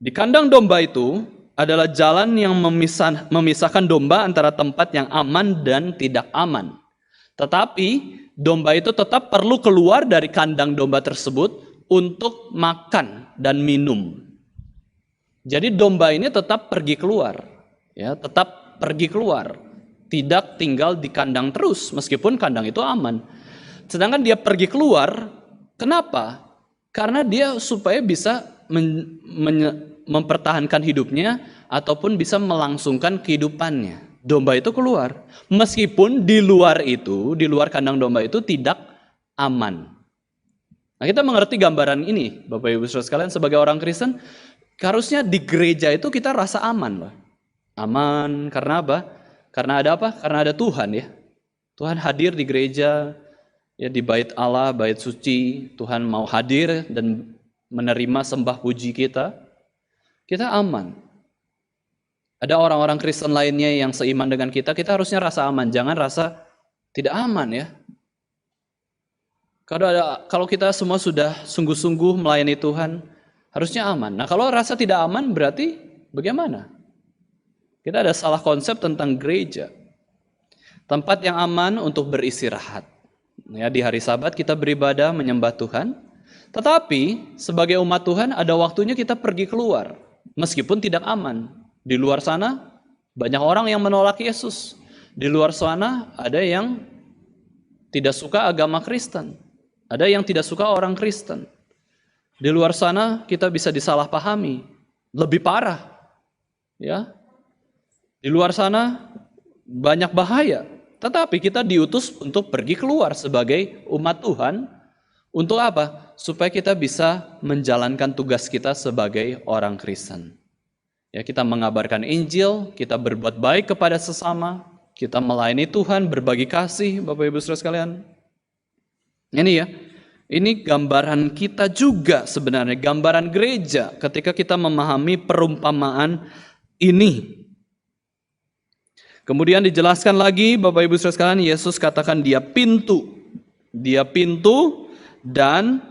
Di kandang domba itu adalah jalan yang memisahkan domba antara tempat yang aman dan tidak aman. Tetapi domba itu tetap perlu keluar dari kandang domba tersebut untuk makan dan minum. Jadi domba ini tetap pergi keluar, ya, tetap pergi keluar, tidak tinggal di kandang terus meskipun kandang itu aman. Sedangkan dia pergi keluar, kenapa? Karena dia supaya bisa mempertahankan hidupnya ataupun bisa melangsungkan kehidupannya. Domba itu keluar, meskipun di luar itu, di luar kandang domba itu tidak aman. Nah, kita mengerti gambaran ini, Bapak Ibu Saudara sekalian, sebagai orang Kristen, harusnya di gereja itu kita rasa aman, loh. Aman karena apa? Karena ada apa? Karena ada Tuhan ya. Tuhan hadir di gereja, ya, di bait Allah, bait suci. Tuhan mau hadir dan menerima sembah puji kita. Kita aman. Ada orang-orang Kristen lainnya yang seiman dengan kita harusnya rasa aman, jangan rasa tidak aman ya. Kalau kita semua sudah sungguh-sungguh melayani Tuhan, harusnya aman. Nah, kalau rasa tidak aman berarti bagaimana? Kita ada salah konsep tentang gereja. Tempat yang aman untuk beristirahat. Ya, di hari Sabat kita beribadah menyembah Tuhan. Tetapi sebagai umat Tuhan ada waktunya kita pergi keluar. Meskipun tidak aman. Di luar sana banyak orang yang menolak Yesus. Di luar sana ada yang tidak suka agama Kristen. Ada yang tidak suka orang Kristen. Di luar sana kita bisa disalahpahami. Lebih parah. Ya. Di luar sana banyak bahaya. Tetapi kita diutus untuk pergi keluar sebagai umat Tuhan. Untuk apa? Supaya kita bisa menjalankan tugas kita sebagai orang Kristen. Ya, kita mengabarkan Injil, kita berbuat baik kepada sesama, kita melayani Tuhan, berbagi kasih, Bapak Ibu Saudara sekalian. Ini ya, ini gambaran kita juga sebenarnya, gambaran gereja ketika kita memahami perumpamaan ini. Kemudian dijelaskan lagi, Bapak Ibu Saudara sekalian, Yesus katakan dia pintu. Dia pintu dan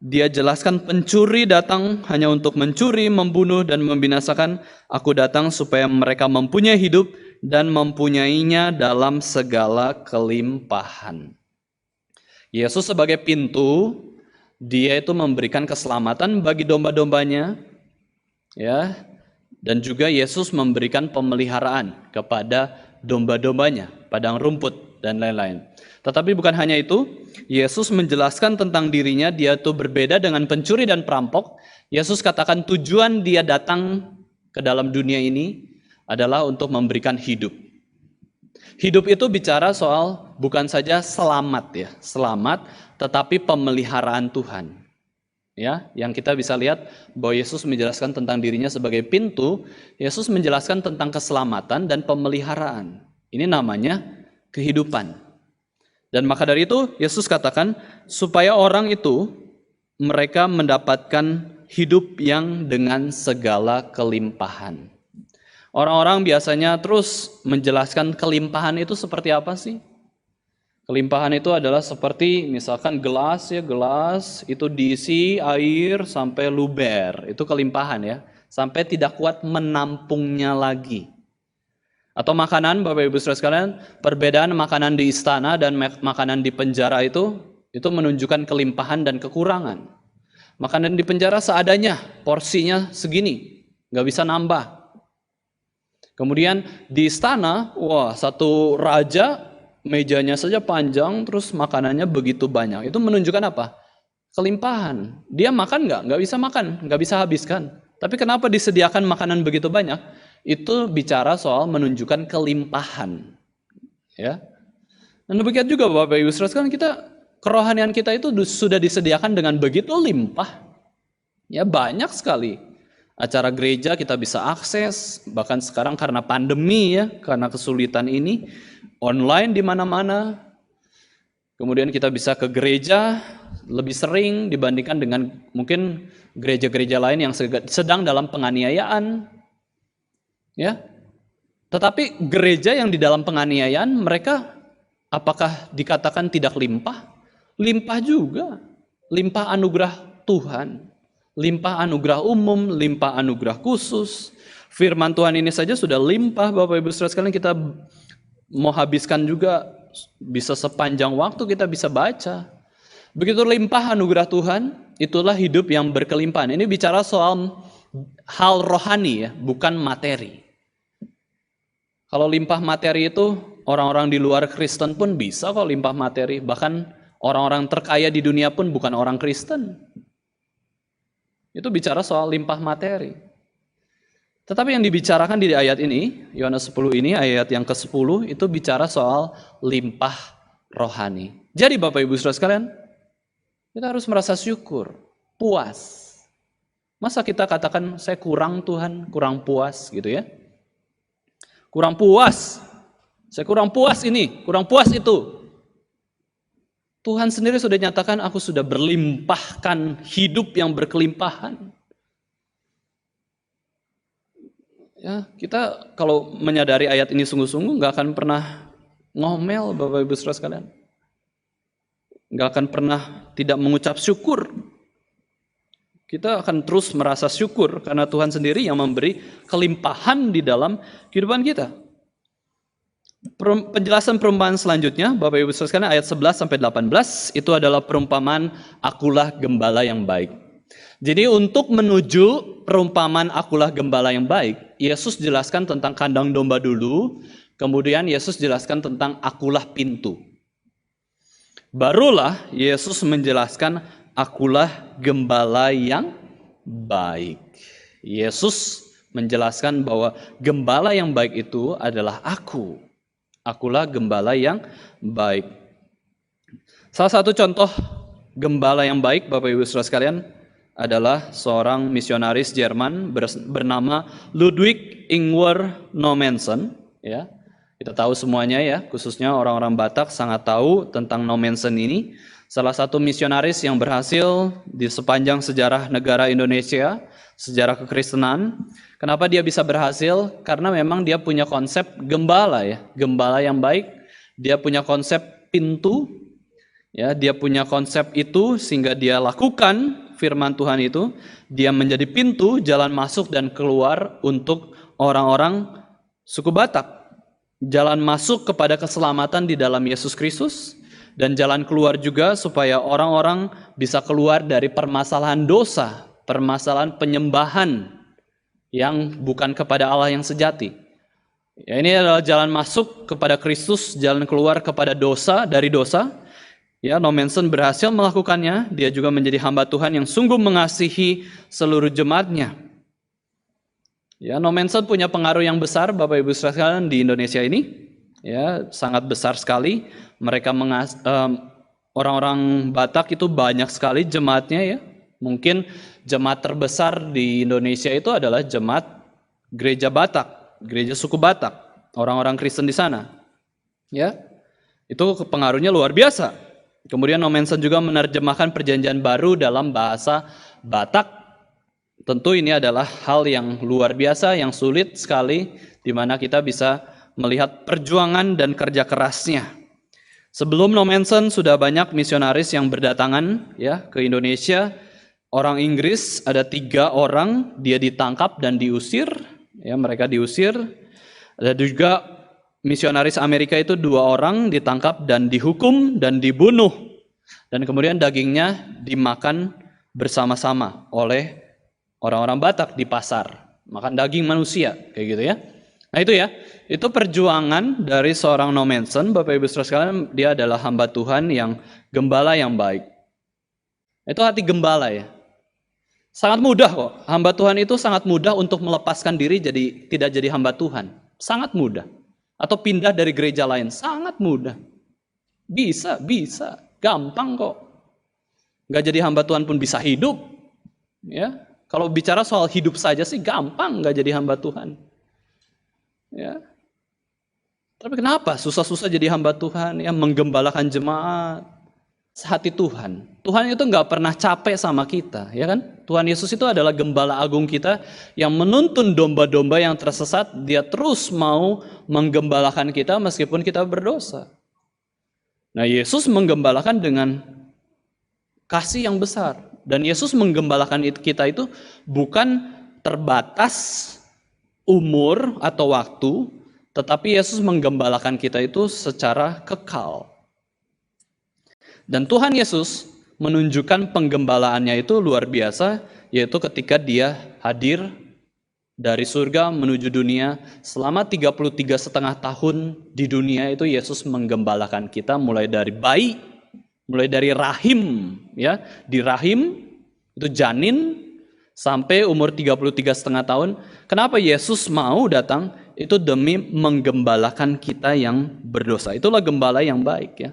dia jelaskan pencuri datang hanya untuk mencuri, membunuh, dan membinasakan. Aku datang supaya mereka mempunyai hidup dan mempunyainya dalam segala kelimpahan. Yesus sebagai pintu, dia itu memberikan keselamatan bagi domba-dombanya, ya, dan juga Yesus memberikan pemeliharaan kepada domba-dombanya, padang rumput dan lain-lain. Tetapi bukan hanya itu, Yesus menjelaskan tentang dirinya, dia itu berbeda dengan pencuri dan perampok. Yesus katakan tujuan dia datang ke dalam dunia ini adalah untuk memberikan hidup. Hidup itu bicara soal bukan saja selamat ya, selamat, tetapi pemeliharaan Tuhan. Ya, yang kita bisa lihat bahwa Yesus menjelaskan tentang dirinya sebagai pintu, Yesus menjelaskan tentang keselamatan dan pemeliharaan. Ini namanya kehidupan. Dan maka dari itu Yesus katakan supaya orang itu mereka mendapatkan hidup yang dengan segala kelimpahan. Orang-orang biasanya terus menjelaskan kelimpahan itu seperti apa sih? Kelimpahan itu adalah seperti misalkan gelas ya, gelas itu diisi air sampai luber, itu kelimpahan ya, sampai tidak kuat menampungnya lagi. Atau makanan, Bapak Ibu Saudara sekalian, perbedaan makanan di istana dan makanan di penjara itu menunjukkan kelimpahan dan kekurangan. Makanan di penjara seadanya, porsinya segini, nggak bisa nambah. Kemudian di istana, wah satu raja, mejanya saja panjang, terus makanannya begitu banyak. Itu menunjukkan apa? Kelimpahan. Dia makan nggak bisa makan, nggak bisa habiskan. Tapi kenapa disediakan makanan begitu banyak? Itu bicara soal menunjukkan kelimpahan. Ya. Dan demikian juga Bapak Ibu Saudara sekalian, kita kerohanian kita itu sudah disediakan dengan begitu limpah. Ya, banyak sekali acara gereja kita bisa akses, bahkan sekarang karena pandemi ya, karena kesulitan ini online di mana-mana. Kemudian kita bisa ke gereja lebih sering dibandingkan dengan mungkin gereja-gereja lain yang sedang dalam penganiayaan. Ya. Tetapi gereja yang di dalam penganiayaan mereka apakah dikatakan tidak limpah? Limpah juga. Limpah anugerah Tuhan. Limpah anugerah umum, limpah anugerah khusus. Firman Tuhan ini saja sudah limpah Bapak Ibu Saudara sekalian, kita mau habiskan juga bisa sepanjang waktu kita bisa baca. Begitu limpah anugerah Tuhan, itulah hidup yang berkelimpahan. Ini bicara soal hal rohani ya, bukan materi. Kalau limpah materi itu orang-orang di luar Kristen pun bisa kok limpah materi. Bahkan orang-orang terkaya di dunia pun bukan orang Kristen. Itu bicara soal limpah materi. Tetapi yang dibicarakan di ayat ini, Yohanes 10 ini, ayat yang ke-10, itu bicara soal limpah rohani. Jadi Bapak Ibu Saudara sekalian, kita harus merasa syukur, puas. Masa kita katakan, saya kurang Tuhan, kurang puas gitu ya. Kurang puas, saya kurang puas ini, kurang puas itu. Tuhan sendiri sudah nyatakan, aku sudah berlimpahkan hidup yang berkelimpahan. Ya, kita kalau menyadari ayat ini sungguh-sungguh nggak akan pernah ngomel Bapak Ibu Saudara sekalian. Nggak akan pernah tidak mengucap syukur. Kita akan terus merasa syukur karena Tuhan sendiri yang memberi kelimpahan di dalam kehidupan kita. Penjelasan perumpamaan selanjutnya, Bapak Ibu sekalian, ayat 11 sampai 18 itu adalah perumpamaan akulah gembala yang baik. Jadi untuk menuju perumpamaan akulah gembala yang baik, Yesus jelaskan tentang kandang domba dulu, kemudian Yesus jelaskan tentang akulah pintu. Barulah Yesus menjelaskan akulah gembala yang baik. Yesus menjelaskan bahwa gembala yang baik itu adalah aku. Akulah gembala yang baik. Salah satu contoh gembala yang baik, Bapak Ibu Saudara sekalian, adalah seorang misionaris Jerman bernama Ludwig Ingwer Nommensen. Ya, kita tahu semuanya ya, khususnya orang-orang Batak sangat tahu tentang Nommensen ini. Salah satu misionaris yang berhasil di sepanjang sejarah negara Indonesia, sejarah kekristenan. Kenapa dia bisa berhasil? Karena memang dia punya konsep gembala ya, gembala yang baik. Dia punya konsep pintu, ya, dia punya konsep itu sehingga dia lakukan firman Tuhan itu. Dia menjadi pintu jalan masuk dan keluar untuk orang-orang suku Batak. Jalan masuk kepada keselamatan di dalam Yesus Kristus, dan jalan keluar juga supaya orang-orang bisa keluar dari permasalahan dosa, permasalahan penyembahan yang bukan kepada Allah yang sejati. Ya, ini adalah jalan masuk kepada Kristus, jalan keluar kepada dosa, dari dosa. Ya, Nommensen berhasil melakukannya. Dia juga menjadi hamba Tuhan yang sungguh mengasihi seluruh jemaatnya. Ya, Nommensen punya pengaruh yang besar, Bapak Ibu sekalian, di Indonesia ini. Ya, sangat besar sekali. Mereka orang-orang Batak itu banyak sekali jemaatnya ya. Mungkin jemaat terbesar di Indonesia itu adalah jemaat gereja Batak, gereja suku Batak, orang-orang Kristen di sana. Ya, itu pengaruhnya luar biasa. Kemudian Nommensen juga menerjemahkan perjanjian baru dalam bahasa Batak. Tentu ini adalah hal yang luar biasa, yang sulit sekali, di mana kita bisa melihat perjuangan dan kerja kerasnya. Sebelum Nommensen sudah banyak misionaris yang berdatangan ya ke Indonesia. Orang Inggris ada 3 orang, dia ditangkap dan diusir, ya mereka diusir. Ada juga misionaris Amerika itu 2 orang ditangkap dan dihukum dan dibunuh, dan kemudian dagingnya dimakan bersama-sama oleh orang-orang Batak di pasar, makan daging manusia kayak gitu ya. Nah itu ya, itu perjuangan dari seorang Nommensen, Bapak Ibu Saudara sekalian. Dia adalah hamba Tuhan yang gembala yang baik. Itu hati gembala ya. Sangat mudah kok, hamba Tuhan itu sangat mudah untuk melepaskan diri tidak jadi hamba Tuhan. Sangat mudah. Atau pindah dari gereja lain, sangat mudah. Bisa, gampang kok. Gak jadi hamba Tuhan pun bisa hidup. Ya, kalau bicara soal hidup saja sih gampang gak jadi hamba Tuhan. Ya. Tapi kenapa susah-susah jadi hamba Tuhan, ya menggembalakan jemaat? Hati Tuhan. Tuhan itu nggak pernah capek sama kita, ya kan? Tuhan Yesus itu adalah gembala agung kita yang menuntun domba-domba yang tersesat. Dia terus mau menggembalakan kita meskipun kita berdosa. Nah, Yesus menggembalakan dengan kasih yang besar. Dan Yesus menggembalakan kita itu bukan terbatas umur atau waktu, tetapi Yesus menggembalakan kita itu secara kekal. Dan Tuhan Yesus menunjukkan penggembalaannya itu luar biasa, yaitu ketika dia hadir dari surga menuju dunia selama 33,5 tahun di dunia. Itu Yesus menggembalakan kita mulai dari bayi, mulai dari rahim, ya, di rahim itu janin sampai umur 33,5 tahun. Kenapa Yesus mau datang? Itu demi menggembalakan kita yang berdosa. Itulah gembala yang baik ya.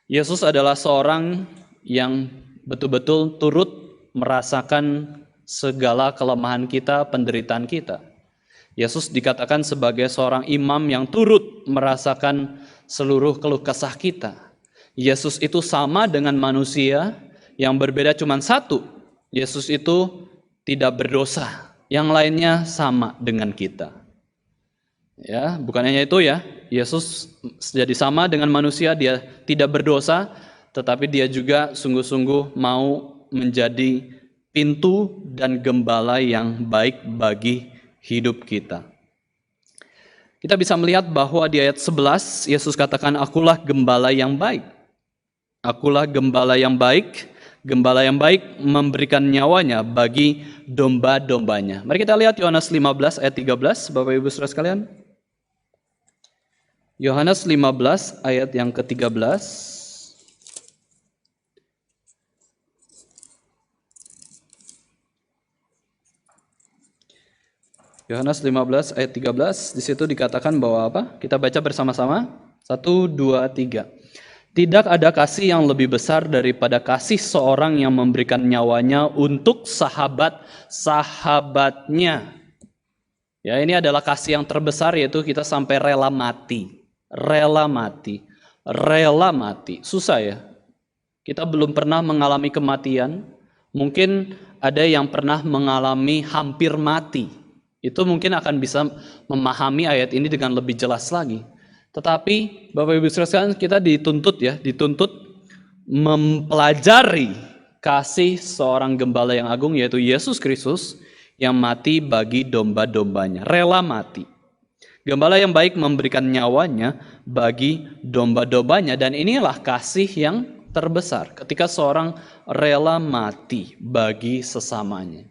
Yesus adalah seorang yang betul-betul turut merasakan segala kelemahan kita, penderitaan kita. Yesus dikatakan sebagai seorang imam yang turut merasakan seluruh keluh kesah kita. Yesus itu sama dengan manusia, yang berbeda cuma satu. Yesus itu tidak berdosa, yang lainnya sama dengan kita. Ya, bukan hanya itu ya. Yesus jadi sama dengan manusia, dia tidak berdosa, tetapi dia juga sungguh-sungguh mau menjadi pintu dan gembala yang baik bagi hidup kita. Kita bisa melihat bahwa di ayat 11 Yesus katakan, "Akulah gembala yang baik." Akulah gembala yang baik. Gembala yang baik memberikan nyawanya bagi domba-dombanya. Mari kita lihat Yohanes 15 ayat 13, Bapak Ibu Saudara sekalian. Yohanes 15 ayat yang ke-13. Yohanes 15 ayat 13, di situ dikatakan bahwa apa? Kita baca bersama-sama. 1, 2, 3. Tidak ada kasih yang lebih besar daripada kasih seorang yang memberikan nyawanya untuk sahabat-sahabatnya. Ya, ini adalah kasih yang terbesar, yaitu kita sampai rela mati. Rela mati. Rela mati. Susah ya? Kita belum pernah mengalami kematian. Mungkin ada yang pernah mengalami hampir mati. Itu mungkin akan bisa memahami ayat ini dengan lebih jelas lagi. Tetapi Bapak Ibu Saudara sekalian, kita dituntut mempelajari kasih seorang gembala yang agung, yaitu Yesus Kristus yang mati bagi domba-dombanya, rela mati. Gembala yang baik memberikan nyawanya bagi domba-dombanya, dan inilah kasih yang terbesar ketika seorang rela mati bagi sesamanya.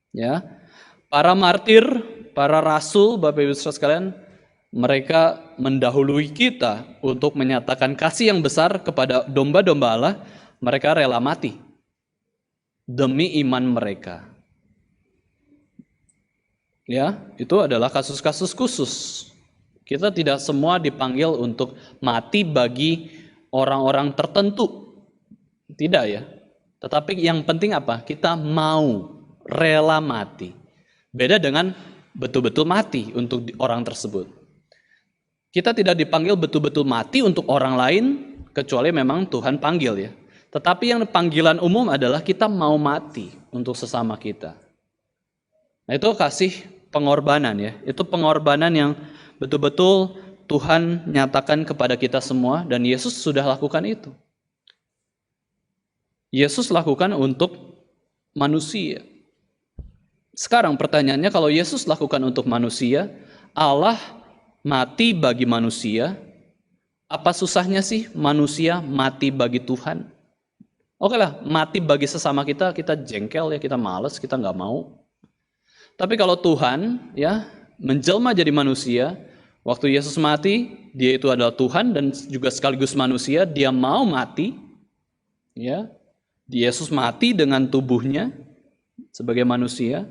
Ya. Para martir, para rasul, Bapak Ibu Saudara sekalian, mereka mendahului kita untuk menyatakan kasih yang besar kepada domba-domba Allah. Mereka rela mati demi iman mereka. Ya, itu adalah kasus-kasus khusus. Kita tidak semua dipanggil untuk mati bagi orang-orang tertentu. Tidak ya. Tetapi yang penting apa? Kita mau rela mati. Beda dengan betul-betul mati untuk orang tersebut. Kita tidak dipanggil betul-betul mati untuk orang lain, kecuali memang Tuhan panggil ya. Tetapi yang panggilan umum adalah kita mau mati untuk sesama kita. Nah, itu kasih pengorbanan ya. Itu pengorbanan yang betul-betul Tuhan nyatakan kepada kita semua, dan Yesus sudah lakukan itu. Yesus lakukan untuk manusia. Sekarang pertanyaannya, kalau Yesus lakukan untuk manusia, Allah mati bagi manusia, apa susahnya sih manusia mati bagi Tuhan? Oke lah, mati bagi sesama kita jengkel ya, kita malas, kita nggak mau. Tapi kalau Tuhan ya menjelma jadi manusia, waktu Yesus mati, dia itu adalah Tuhan dan juga sekaligus manusia, dia mau mati. Ya, Yesus mati dengan tubuhnya sebagai manusia.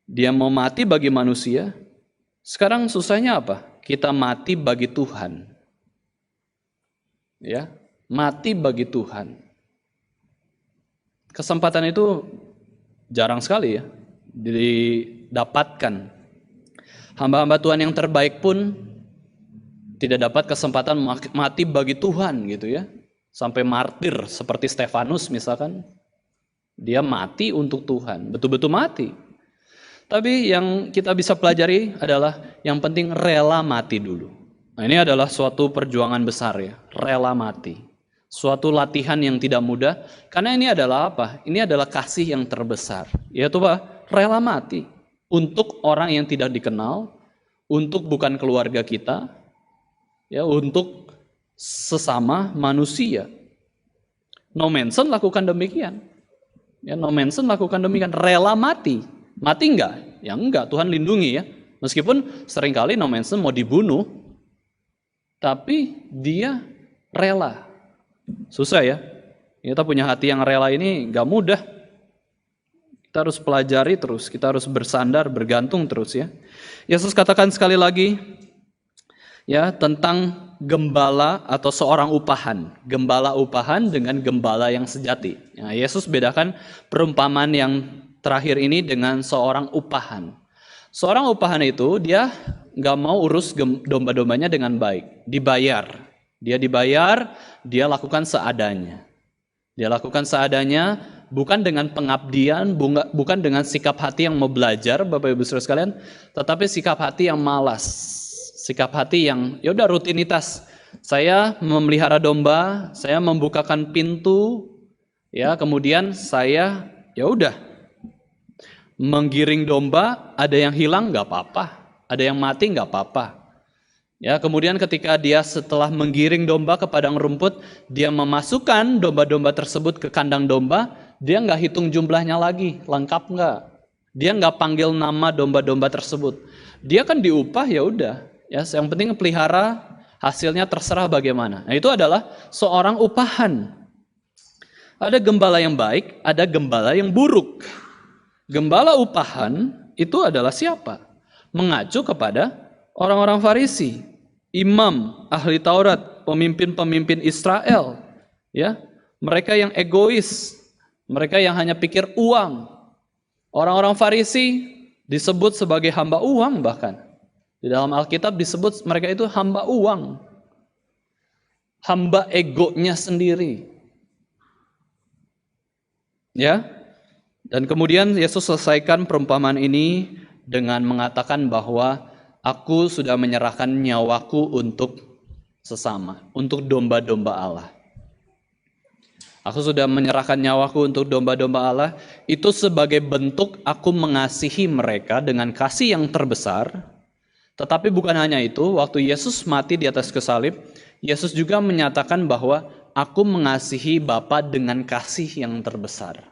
Dia mau mati bagi manusia. Sekarang susahnya apa? Kita mati bagi Tuhan. Ya, mati bagi Tuhan. Kesempatan itu jarang sekali ya didapatkan. Hamba-hamba Tuhan yang terbaik pun tidak dapat kesempatan mati bagi Tuhan gitu ya. Sampai martir seperti Stefanus misalkan. Dia mati untuk Tuhan, betul-betul mati. Tapi yang kita bisa pelajari adalah yang penting rela mati dulu. Nah, ini adalah suatu perjuangan besar ya, rela mati. Suatu latihan yang tidak mudah, karena ini adalah apa? Ini adalah kasih yang terbesar, yaitu apa? Rela mati untuk orang yang tidak dikenal, untuk bukan keluarga kita, ya, untuk sesama manusia. No Manson lakukan demikian. Ya, No Manson lakukan demikian, rela mati. Mati enggak? Ya enggak, Tuhan lindungi ya. Meskipun seringkali No Manson mau dibunuh, tapi dia rela. Susah ya. Kita punya hati yang rela ini enggak mudah. Kita harus pelajari terus, kita harus bersandar, bergantung terus ya. Yesus katakan sekali lagi ya tentang gembala atau seorang upahan. Gembala upahan dengan gembala yang sejati. Nah, Yesus bedakan perumpamaan yang terakhir ini dengan seorang upahan. Seorang upahan itu dia nggak mau urus domba-dombanya dengan baik. Dibayar. Dia dibayar, dia lakukan seadanya. Dia lakukan seadanya bukan dengan pengabdian, bukan dengan sikap hati yang mau belajar, Bapak Ibu Saudara sekalian, tetapi sikap hati yang malas. Sikap hati yang ya udah rutinitas. Saya memelihara domba, saya membukakan pintu, ya kemudian saya ya udah menggiring domba, ada yang hilang nggak apa-apa, Ada yang mati nggak apa-apa. Ya, kemudian ketika dia setelah menggiring domba ke padang rumput, dia memasukkan domba-domba tersebut ke kandang domba, dia nggak hitung jumlahnya lagi, lengkap nggak? Dia nggak panggil nama domba-domba tersebut. Dia kan diupah, ya udah. Ya, yang penting pelihara, hasilnya terserah bagaimana. Nah, itu adalah seorang upahan. Ada gembala yang baik, ada gembala yang buruk. Gembala upahan itu adalah siapa? Mengacu kepada orang-orang Farisi, imam, ahli Taurat, pemimpin-pemimpin Israel, ya, mereka yang egois, mereka yang hanya pikir uang. Orang-orang Farisi disebut sebagai hamba uang, bahkan di dalam Alkitab disebut mereka itu hamba uang, hamba egonya sendiri, ya. Dan kemudian Yesus selesaikan perumpamaan ini dengan mengatakan bahwa aku sudah menyerahkan nyawaku untuk sesama, untuk domba-domba Allah. Aku sudah menyerahkan nyawaku untuk domba-domba Allah, itu sebagai bentuk aku mengasihi mereka dengan kasih yang terbesar. Tetapi bukan hanya itu, waktu Yesus mati di atas kayu salib, Yesus juga menyatakan bahwa aku mengasihi Bapa dengan kasih yang terbesar.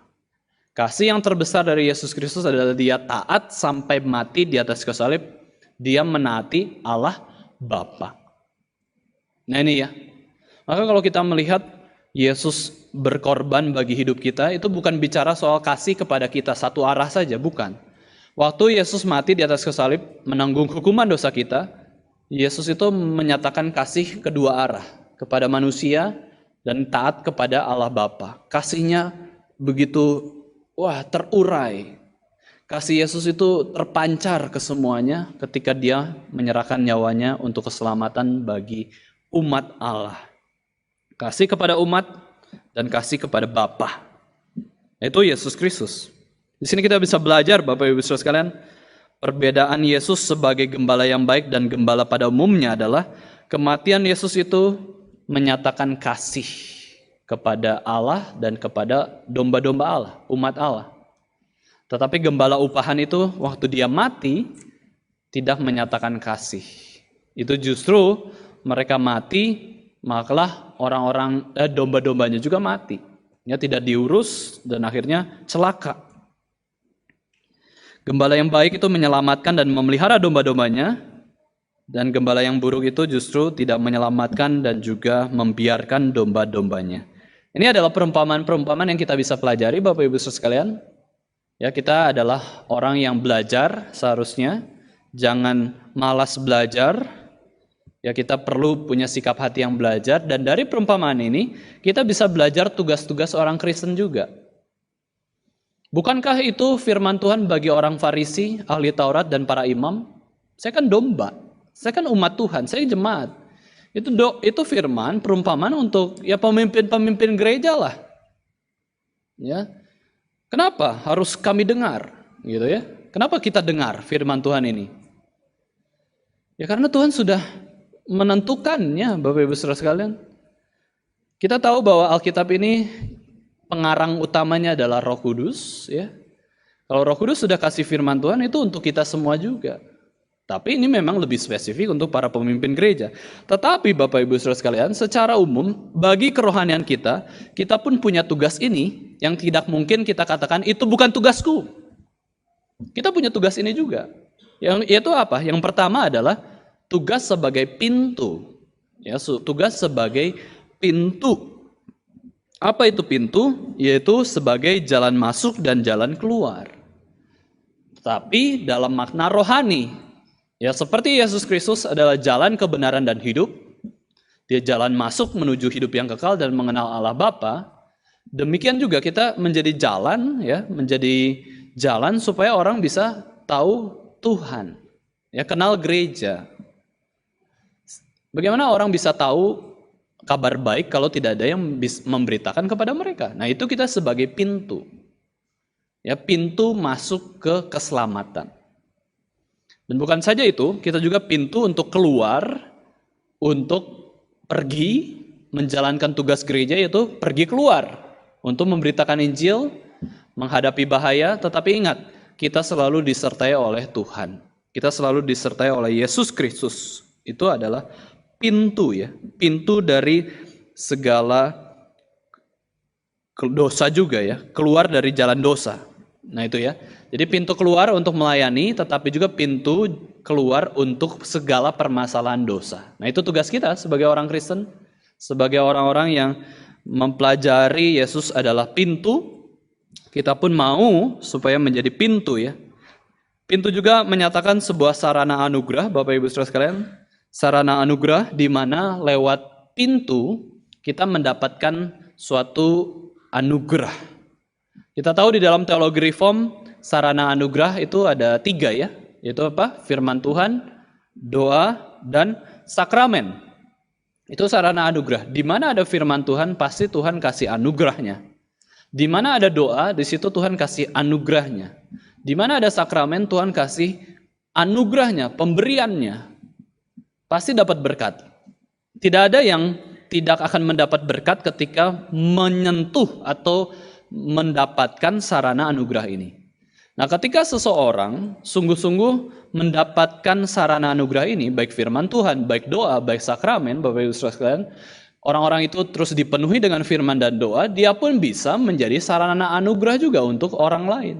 Kasih yang terbesar dari Yesus Kristus adalah dia taat sampai mati di atas kayu salib. Dia menaati Allah Bapa. Nah ini ya. Maka kalau kita melihat Yesus berkorban bagi hidup kita, itu bukan bicara soal kasih kepada kita satu arah saja, bukan. Waktu Yesus mati di atas kayu salib, menanggung hukuman dosa kita, Yesus itu menyatakan kasih kedua arah, kepada manusia dan taat kepada Allah Bapa. Kasihnya begitu terurai. Kasih Yesus itu terpancar ke semuanya ketika dia menyerahkan nyawanya untuk keselamatan bagi umat Allah. Kasih kepada umat dan kasih kepada Bapa. Itu Yesus Kristus. Di sini kita bisa belajar, Bapak Ibu Saudara sekalian, perbedaan Yesus sebagai gembala yang baik dan gembala pada umumnya adalah kematian Yesus itu menyatakan kasih kepada Allah dan kepada domba-domba Allah, umat Allah. Tetapi gembala upahan itu waktu dia mati tidak menyatakan kasih. Itu justru mereka mati, makalah orang-orang domba-dombanya juga mati. Ya, tidak diurus dan akhirnya celaka. Gembala yang baik itu menyelamatkan dan memelihara domba-dombanya, dan gembala yang buruk itu justru tidak menyelamatkan dan juga membiarkan domba-dombanya. Ini adalah perumpamaan-perumpamaan yang kita bisa pelajari, Bapak Ibu Saudara sekalian. Ya, kita adalah orang yang belajar seharusnya, jangan malas belajar. Ya, kita perlu punya sikap hati yang belajar, dan dari perumpamaan ini kita bisa belajar tugas-tugas orang Kristen juga. Bukankah itu firman Tuhan bagi orang Farisi, ahli Taurat dan para imam? Saya kan domba, saya kan umat Tuhan, saya jemaat. Itu firman, perumpamaan untuk ya pemimpin-pemimpin gereja lah. Ya. Kenapa harus kami dengar, gitu ya? Kenapa kita dengar firman Tuhan ini? Ya karena Tuhan sudah menentukannya, Bapak Ibu Saudara sekalian. Kita tahu bahwa Alkitab ini pengarang utamanya adalah Roh Kudus, ya. Kalau Roh Kudus sudah kasih firman Tuhan itu untuk kita semua juga. Tapi ini memang lebih spesifik untuk para pemimpin gereja. Tetapi Bapak Ibu Saudara sekalian, secara umum bagi kerohanian kita pun punya tugas ini yang tidak mungkin kita katakan itu bukan tugasku. Kita punya tugas ini juga. Yang itu apa? Yang pertama adalah tugas sebagai pintu. Ya, tugas sebagai pintu. Apa itu pintu? Yaitu sebagai jalan masuk dan jalan keluar. Tapi dalam makna rohani. Ya, seperti Yesus Kristus adalah jalan kebenaran dan hidup. Dia jalan masuk menuju hidup yang kekal dan mengenal Allah Bapa. Demikian juga kita menjadi jalan, ya, menjadi jalan supaya orang bisa tahu Tuhan. Ya, kenal gereja. Bagaimana orang bisa tahu kabar baik kalau tidak ada yang memberitakan kepada mereka? Nah, itu kita sebagai pintu. Ya, pintu masuk ke keselamatan. Dan bukan saja itu, kita juga pintu untuk keluar, untuk pergi, menjalankan tugas gereja, yaitu pergi keluar, untuk memberitakan Injil, menghadapi bahaya, tetapi ingat, kita selalu disertai oleh Tuhan. Kita selalu disertai oleh Yesus Kristus. Itu adalah pintu ya, pintu dari segala dosa juga ya, keluar dari jalan dosa. Nah itu ya, jadi pintu keluar untuk melayani, tetapi juga pintu keluar untuk segala permasalahan dosa. Nah itu tugas kita sebagai orang Kristen, sebagai orang-orang yang mempelajari Yesus adalah pintu, kita pun mau supaya menjadi pintu ya. Pintu juga menyatakan sebuah sarana anugerah, Bapak Ibu Saudara sekalian. Sarana anugerah di mana lewat pintu kita mendapatkan suatu anugerah. Kita tahu di dalam teologi reform sarana anugerah itu ada 3 ya, yaitu apa? Firman Tuhan, doa, dan sakramen. Itu sarana anugerah. Di mana ada firman Tuhan, pasti Tuhan kasih anugerahnya. Di mana ada doa, di situ Tuhan kasih anugerahnya. Di mana ada sakramen, Tuhan kasih anugerahnya, pemberiannya. Pasti dapat berkat. Tidak ada yang tidak akan mendapat berkat ketika menyentuh atau mendapatkan sarana anugerah ini. Nah, ketika seseorang sungguh-sungguh mendapatkan sarana anugerah ini, baik firman Tuhan, baik doa, baik sakramen, Bapak Ibu Saudara sekalian, orang-orang itu terus dipenuhi dengan firman dan doa, dia pun bisa menjadi sarana anugerah juga untuk orang lain.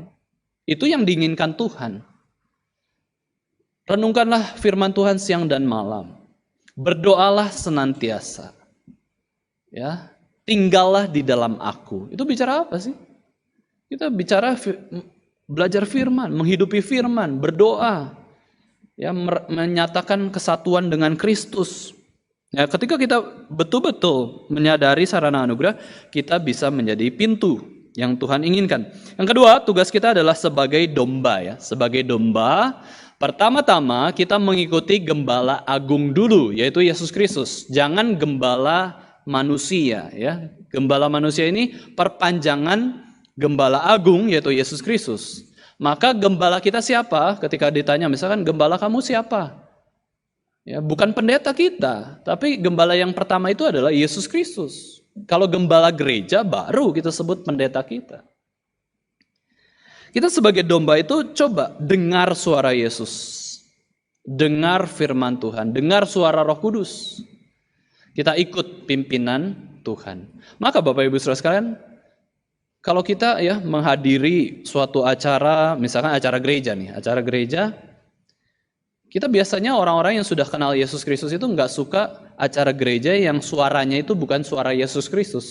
Itu yang diinginkan Tuhan. Renungkanlah firman Tuhan siang dan malam. Berdoalah senantiasa. Ya, tinggallah di dalam aku. Itu bicara apa sih? Kita bicara belajar firman, menghidupi firman, berdoa. Ya, menyatakan kesatuan dengan Kristus. Ya, ketika kita betul-betul menyadari sarana anugerah, kita bisa menjadi pintu yang Tuhan inginkan. Yang kedua, tugas kita adalah sebagai domba ya. Sebagai domba, pertama-tama kita mengikuti gembala agung dulu, yaitu Yesus Kristus. Jangan gembala manusia ya. Gembala manusia ini perpanjangan gembala agung, yaitu Yesus Kristus. Maka gembala kita siapa? Ketika ditanya misalkan gembala kamu siapa? Ya, bukan pendeta kita, tapi gembala yang pertama itu adalah Yesus Kristus. Kalau gembala gereja baru kita sebut pendeta kita. Kita sebagai domba itu coba dengar suara Yesus. Dengar firman Tuhan, dengar suara Roh Kudus. Kita ikut pimpinan Tuhan. Maka Bapak Ibu Saudara sekalian, kalau kita ya menghadiri suatu acara, misalkan acara gereja nih, acara gereja, kita biasanya orang-orang yang sudah kenal Yesus Kristus itu nggak suka acara gereja yang suaranya itu bukan suara Yesus Kristus.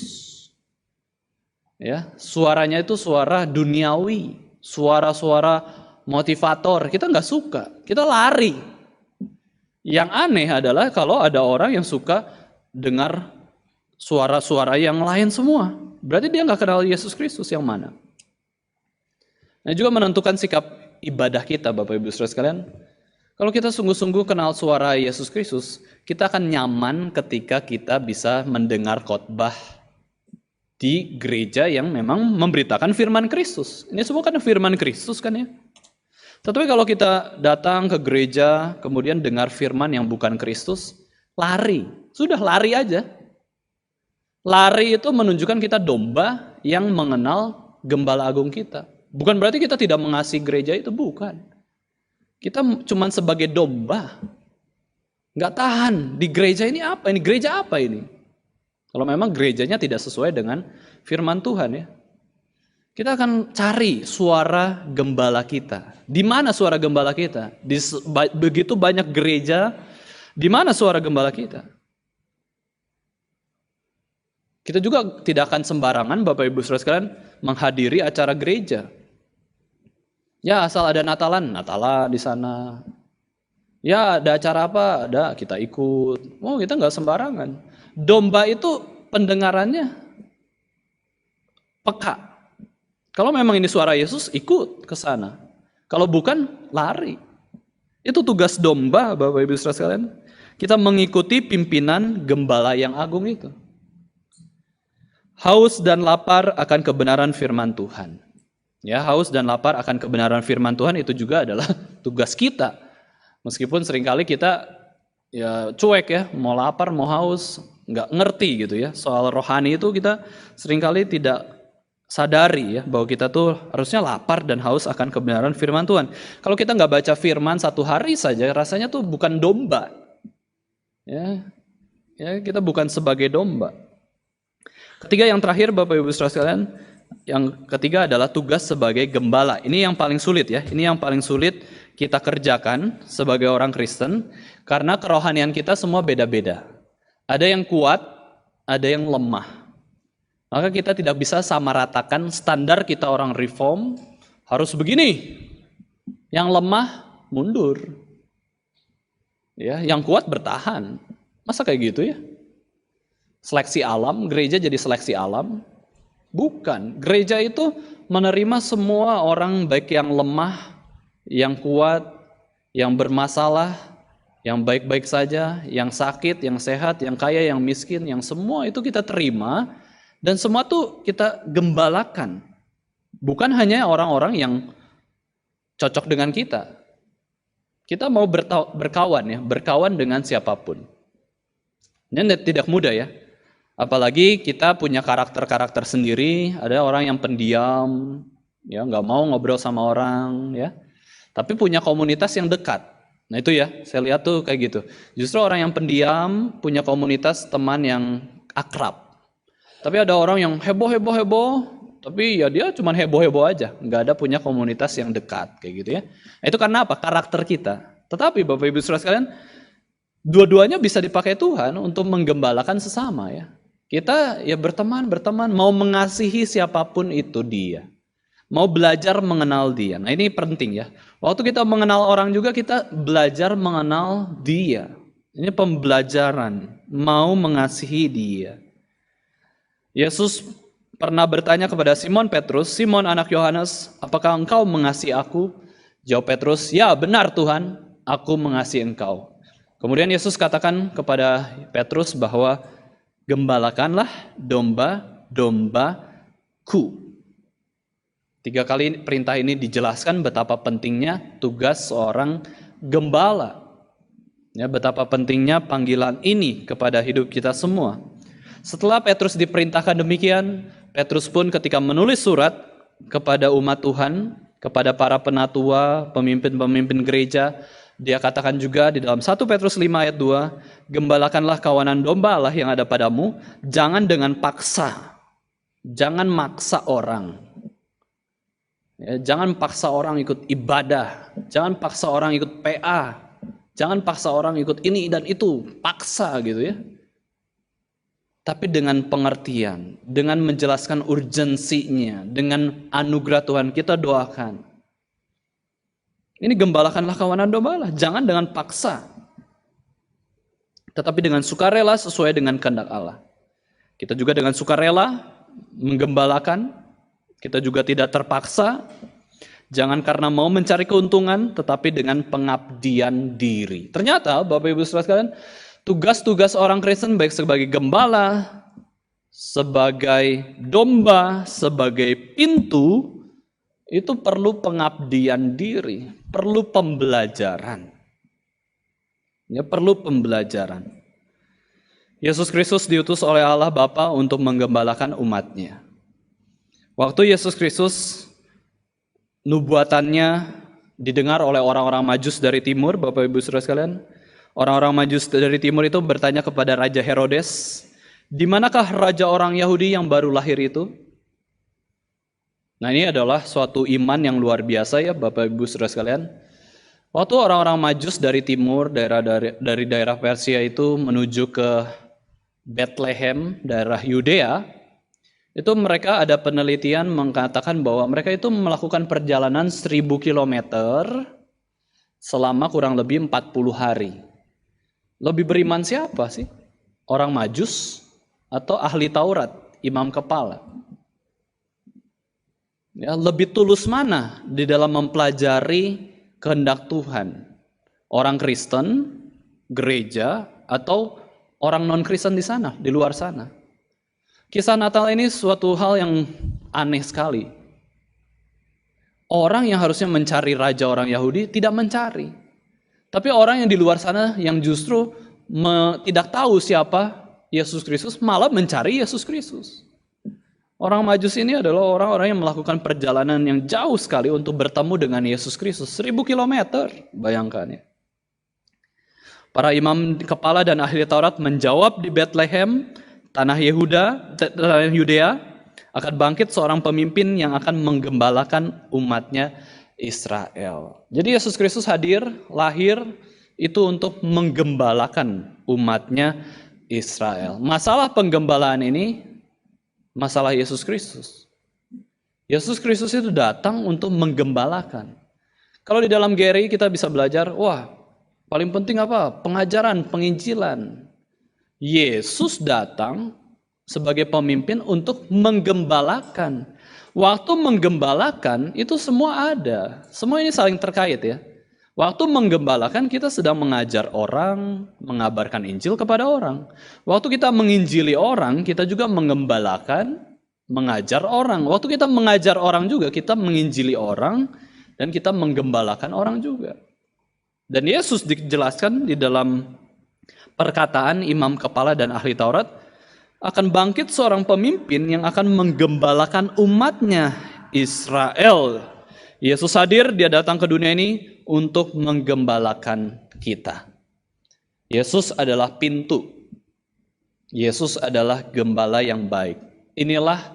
Ya, suaranya itu suara duniawi, suara-suara motivator. Kita nggak suka, kita lari. Yang aneh adalah kalau ada orang yang suka dengar suara-suara yang lain semua. Berarti dia nggak kenal Yesus Kristus yang mana. Nah, juga menentukan sikap ibadah kita, Bapak Ibu Saudara sekalian. Kalau kita sungguh-sungguh kenal suara Yesus Kristus, kita akan nyaman ketika kita bisa mendengar khotbah di gereja yang memang memberitakan firman Kristus. Ini semua kan firman Kristus kan ya. Tetapi kalau kita datang ke gereja, kemudian dengar firman yang bukan Kristus, lari. Sudah lari aja. Lari itu menunjukkan kita domba yang mengenal gembala agung kita. Bukan berarti kita tidak mengasihi gereja itu, bukan. Kita cuma sebagai domba. Nggak tahan, di gereja ini apa? Ini gereja apa ini? Kalau memang gerejanya tidak sesuai dengan firman Tuhan ya. Kita akan cari suara gembala kita. Di mana suara gembala kita? Di begitu banyak gereja, di mana suara gembala kita? Kita juga tidak akan sembarangan Bapak Ibu Saudara sekalian menghadiri acara gereja. Ya asal ada Natalan di sana. Ya ada acara apa? Ada, kita ikut. Oh kita nggak sembarangan. Domba itu pendengarannya peka. Kalau memang ini suara Yesus, ikut ke sana. Kalau bukan, lari. Itu tugas domba, Bapak Ibu Saudara sekalian. Kita mengikuti pimpinan gembala yang agung itu. Haus dan lapar akan kebenaran firman Tuhan. Ya, haus dan lapar akan kebenaran firman Tuhan itu juga adalah tugas kita. Meskipun seringkali kita ya cuek ya, mau lapar, mau haus, nggak ngerti gitu ya. Soal rohani itu kita seringkali tidak sadari ya bahwa kita tuh harusnya lapar dan haus akan kebenaran firman Tuhan. Kalau kita nggak baca firman satu hari saja, rasanya tuh bukan domba. Ya, kita bukan sebagai domba. Ketiga, yang terakhir Bapak Ibu Saudara sekalian, yang ketiga adalah tugas sebagai gembala. Ini yang paling sulit ya. Ini yang paling sulit kita kerjakan sebagai orang Kristen karena kerohanian kita semua beda-beda. Ada yang kuat, ada yang lemah. Maka kita tidak bisa samaratakan standar kita orang reform harus begini. Yang lemah mundur. Ya, yang kuat bertahan. Masa kayak gitu ya? Seleksi alam, gereja jadi seleksi alam? Bukan. Gereja itu menerima semua orang baik yang lemah, yang kuat, yang bermasalah, yang baik-baik saja, yang sakit, yang sehat, yang kaya, yang miskin, yang semua itu kita terima dan semua tuh kita gembalakan. Bukan hanya orang-orang yang cocok dengan kita. Kita mau berkawan ya, berkawan dengan siapapun. Ini tidak mudah ya. Apalagi kita punya karakter-karakter sendiri, ada orang yang pendiam, ya nggak mau ngobrol sama orang, ya. Tapi punya komunitas yang dekat. Nah itu ya, saya lihat tuh kayak gitu. Justru orang yang pendiam punya komunitas teman yang akrab. Tapi ada orang yang heboh, tapi ya dia cuma heboh aja, nggak ada punya komunitas yang dekat, kayak gitu ya. Nah, itu karena apa? Karakter kita. Tetapi Bapak Ibu Saudara sekalian, dua-duanya bisa dipakai Tuhan untuk menggembalakan sesama ya. Kita ya berteman, mau mengasihi siapapun itu dia. Mau belajar mengenal dia. Nah ini penting ya. Waktu kita mengenal orang juga kita belajar mengenal dia. Ini pembelajaran. Mau mengasihi dia. Yesus pernah bertanya kepada Simon Petrus, Simon anak Yohanes, apakah engkau mengasihi aku? Jawab Petrus, ya benar Tuhan, aku mengasihi engkau. Kemudian Yesus katakan kepada Petrus bahwa gembalakanlah domba-dombaku. 3 kali perintah ini dijelaskan betapa pentingnya tugas seorang gembala. Ya, betapa pentingnya panggilan ini kepada hidup kita semua. Setelah Petrus diperintahkan demikian, Petrus pun ketika menulis surat kepada umat Tuhan, kepada para penatua, pemimpin-pemimpin gereja, dia katakan juga di dalam 1 Petrus 5 ayat 2, gembalakanlah kawanan domba Allah yang ada padamu, jangan dengan paksa, jangan maksa orang. Ya, jangan paksa orang ikut ibadah, jangan paksa orang ikut PA, jangan paksa orang ikut ini dan itu, paksa gitu ya. Tapi dengan pengertian, dengan menjelaskan urgensinya, dengan anugerah Tuhan kita doakan. Ini gembalakanlah kawanan domba Allah, jangan dengan paksa. Tetapi dengan sukarela sesuai dengan kehendak Allah. Kita juga dengan sukarela menggembalakan, kita juga tidak terpaksa. Jangan karena mau mencari keuntungan, tetapi dengan pengabdian diri. Ternyata Bapak Ibu Saudara sekalian, tugas-tugas orang Kristen baik sebagai gembala, sebagai domba, sebagai pintu, itu perlu pengabdian diri, perlu pembelajaran. Ya, perlu pembelajaran. Yesus Kristus diutus oleh Allah Bapa untuk menggembalakan umatnya. Waktu Yesus Kristus nubuatannya didengar oleh orang-orang Majus dari timur, Bapak Ibu Saudara sekalian, orang-orang Majus dari timur itu bertanya kepada Raja Herodes, di manakah raja orang Yahudi yang baru lahir itu? Nah ini adalah suatu iman yang luar biasa ya Bapak Ibu Saudara sekalian. Waktu orang-orang Majus dari timur, dari daerah Persia itu menuju ke Bethlehem, daerah Yudea, itu mereka ada penelitian mengatakan bahwa mereka itu melakukan perjalanan 1000 km selama kurang lebih 40 hari. Lebih beriman siapa sih? Orang Majus atau ahli Taurat, imam kepala? Ya, lebih tulus mana di dalam mempelajari kehendak Tuhan? Orang Kristen, gereja, atau orang non-Kristen di sana, di luar sana? Kisah Natal ini suatu hal yang aneh sekali. Orang yang harusnya mencari raja orang Yahudi tidak mencari. Tapi orang yang di luar sana yang justru tidak tahu siapa Yesus Kristus malah mencari Yesus Kristus. Orang Majus ini adalah orang-orang yang melakukan perjalanan yang jauh sekali untuk bertemu dengan Yesus Kristus. 1000 kilometer, bayangkan ya. Para imam kepala dan ahli Taurat menjawab di Bethlehem, tanah Yudea, akan bangkit seorang pemimpin yang akan menggembalakan umatnya Israel. Jadi Yesus Kristus hadir, lahir itu untuk menggembalakan umatnya Israel. Masalah penggembalaan ini, masalah Yesus Kristus. Yesus Kristus itu datang untuk menggembalakan. Kalau di dalam Geri kita bisa belajar, paling penting apa? Pengajaran, penginjilan. Yesus datang sebagai pemimpin untuk menggembalakan. Waktu menggembalakan itu semua ada. Semua ini saling terkait ya. Waktu menggembalakan kita sedang mengajar orang, mengabarkan Injil kepada orang. Waktu kita menginjili orang, kita juga menggembalakan, mengajar orang. Waktu kita mengajar orang juga, kita menginjili orang, dan kita menggembalakan orang juga. Dan Yesus dijelaskan di dalam perkataan imam kepala dan ahli Taurat, akan bangkit seorang pemimpin yang akan menggembalakan umatnya Israel. Yesus hadir, dia datang ke dunia ini untuk menggembalakan kita. Yesus adalah pintu. Yesus adalah gembala yang baik. Inilah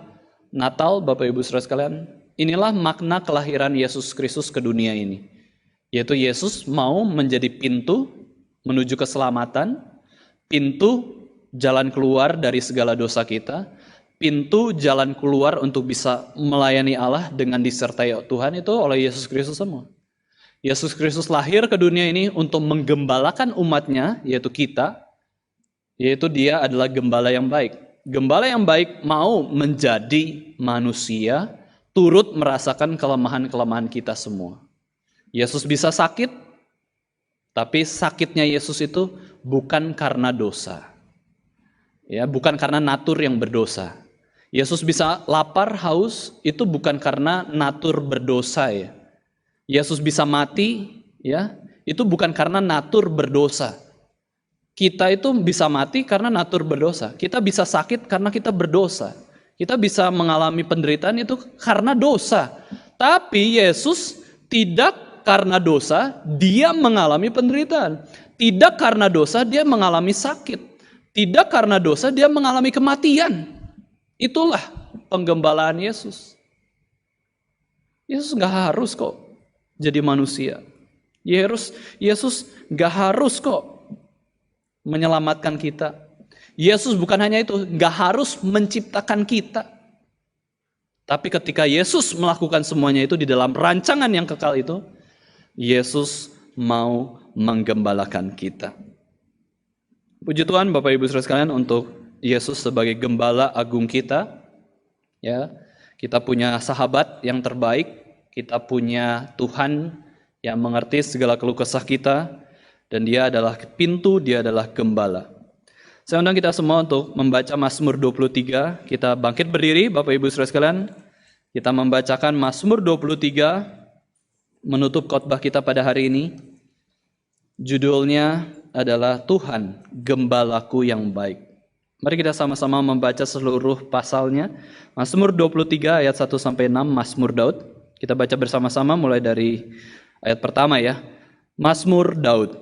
Natal, Bapak Ibu Saudara sekalian. Inilah makna kelahiran Yesus Kristus ke dunia ini. Yaitu Yesus mau menjadi pintu menuju keselamatan, pintu jalan keluar dari segala dosa kita, pintu jalan keluar untuk bisa melayani Allah dengan disertai Tuhan itu oleh Yesus Kristus semua. Yesus Kristus lahir ke dunia ini untuk menggembalakan umatnya, yaitu kita, yaitu dia adalah gembala yang baik. Gembala yang baik mau menjadi manusia, turut merasakan kelemahan-kelemahan kita semua. Yesus bisa sakit, tapi sakitnya Yesus itu bukan karena dosa. Ya, bukan karena natur yang berdosa. Yesus bisa lapar, haus, itu bukan karena natur berdosa ya. Yesus bisa mati, ya, itu bukan karena natur berdosa. Kita itu bisa mati karena natur berdosa. Kita bisa sakit karena kita berdosa. Kita bisa mengalami penderitaan itu karena dosa. Tapi Yesus tidak karena dosa, dia mengalami penderitaan. Tidak karena dosa, dia mengalami sakit. Tidak karena dosa dia mengalami kematian. Itulah penggembalaan Yesus. Yesus gak harus kok jadi manusia. Yesus gak harus kok menyelamatkan kita. Yesus bukan hanya itu, gak harus menciptakan kita. Tapi ketika Yesus melakukan semuanya itu di dalam rancangan yang kekal itu, Yesus mau menggembalakan kita. Puji Tuhan Bapak Ibu Saudara sekalian untuk Yesus sebagai gembala agung kita. Ya, kita punya sahabat yang terbaik, kita punya Tuhan yang mengerti segala keluh kesah kita, dan dia adalah pintu, dia adalah gembala. Saya undang kita semua untuk membaca Mazmur 23. Kita bangkit berdiri Bapak Ibu Saudara sekalian. Kita membacakan Mazmur 23 menutup khotbah kita pada hari ini. Judulnya adalah Tuhan Gembalaku yang baik. Mari kita sama-sama membaca seluruh pasalnya. Mazmur 23 ayat 1 sampai 6 Mazmur Daud. Kita baca bersama-sama mulai dari ayat pertama ya. Mazmur Daud.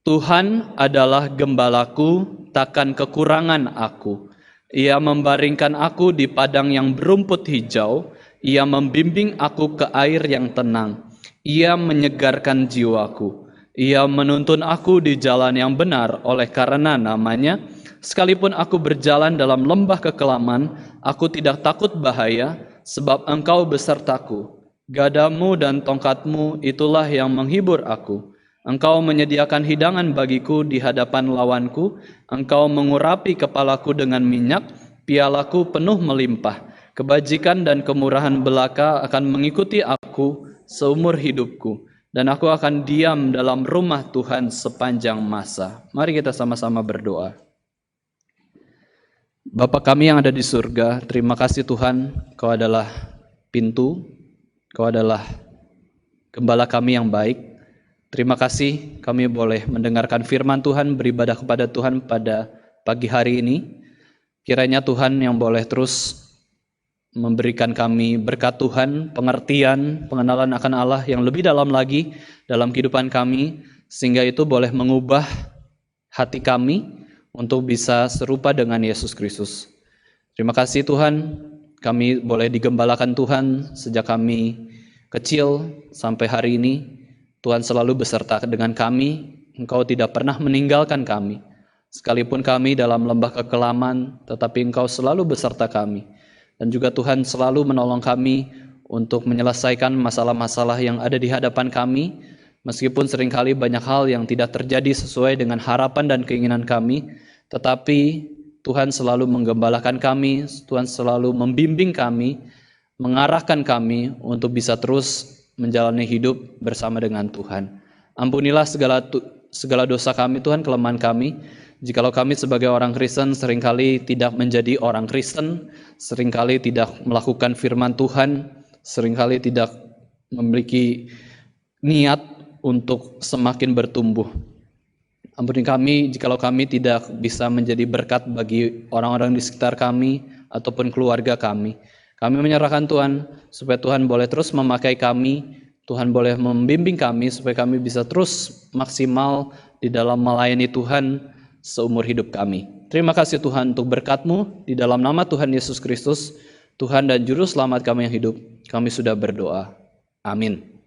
Tuhan adalah gembalaku, takkan kekurangan aku. Ia membaringkan aku di padang yang berumput hijau. Ia membimbing aku ke air yang tenang. Ia menyegarkan jiwaku. Ia menuntun aku di jalan yang benar oleh karena namanya. Sekalipun aku berjalan dalam lembah kekelaman, aku tidak takut bahaya, sebab Engkau besertaku. Gadamu dan tongkatmu itulah yang menghibur aku. Engkau menyediakan hidangan bagiku di hadapan lawanku. Engkau mengurapi kepalaku dengan minyak, pialaku penuh melimpah. Kebajikan dan kemurahan belaka akan mengikuti aku seumur hidupku. Dan aku akan diam dalam rumah Tuhan sepanjang masa. Mari kita sama-sama berdoa. Bapa kami yang ada di surga, terima kasih Tuhan, Kau adalah pintu, Kau adalah gembala kami yang baik. Terima kasih kami boleh mendengarkan firman Tuhan, beribadah kepada Tuhan pada pagi hari ini. Kiranya Tuhan yang boleh terus memberikan kami berkat Tuhan, pengertian, pengenalan akan Allah yang lebih dalam lagi dalam kehidupan kami, sehingga itu boleh mengubah hati kami untuk bisa serupa dengan Yesus Kristus. Terima kasih Tuhan, kami boleh digembalakan Tuhan sejak kami kecil sampai hari ini. Tuhan selalu beserta dengan kami, Engkau tidak pernah meninggalkan kami. Sekalipun kami dalam lembah kekelaman, tetapi Engkau selalu beserta kami. Dan juga Tuhan selalu menolong kami untuk menyelesaikan masalah-masalah yang ada di hadapan kami, meskipun seringkali banyak hal yang tidak terjadi sesuai dengan harapan dan keinginan kami, tetapi Tuhan selalu menggembalakan kami, Tuhan selalu membimbing kami, mengarahkan kami untuk bisa terus menjalani hidup bersama dengan Tuhan. Ampunilah segala dosa kami Tuhan, kelemahan kami. Jikalau kami sebagai orang Kristen seringkali tidak menjadi orang Kristen, seringkali tidak melakukan firman Tuhan, seringkali tidak memiliki niat untuk semakin bertumbuh. Ampuni kami jikalau kami tidak bisa menjadi berkat bagi orang-orang di sekitar kami ataupun keluarga kami. Kami menyerahkan Tuhan supaya Tuhan boleh terus memakai kami, Tuhan boleh membimbing kami supaya kami bisa terus maksimal di dalam melayani Tuhan seumur hidup kami. Terima kasih Tuhan untuk berkat-Mu, di dalam nama Tuhan Yesus Kristus, Tuhan dan Juru Selamat kami yang hidup, kami sudah berdoa. Amin.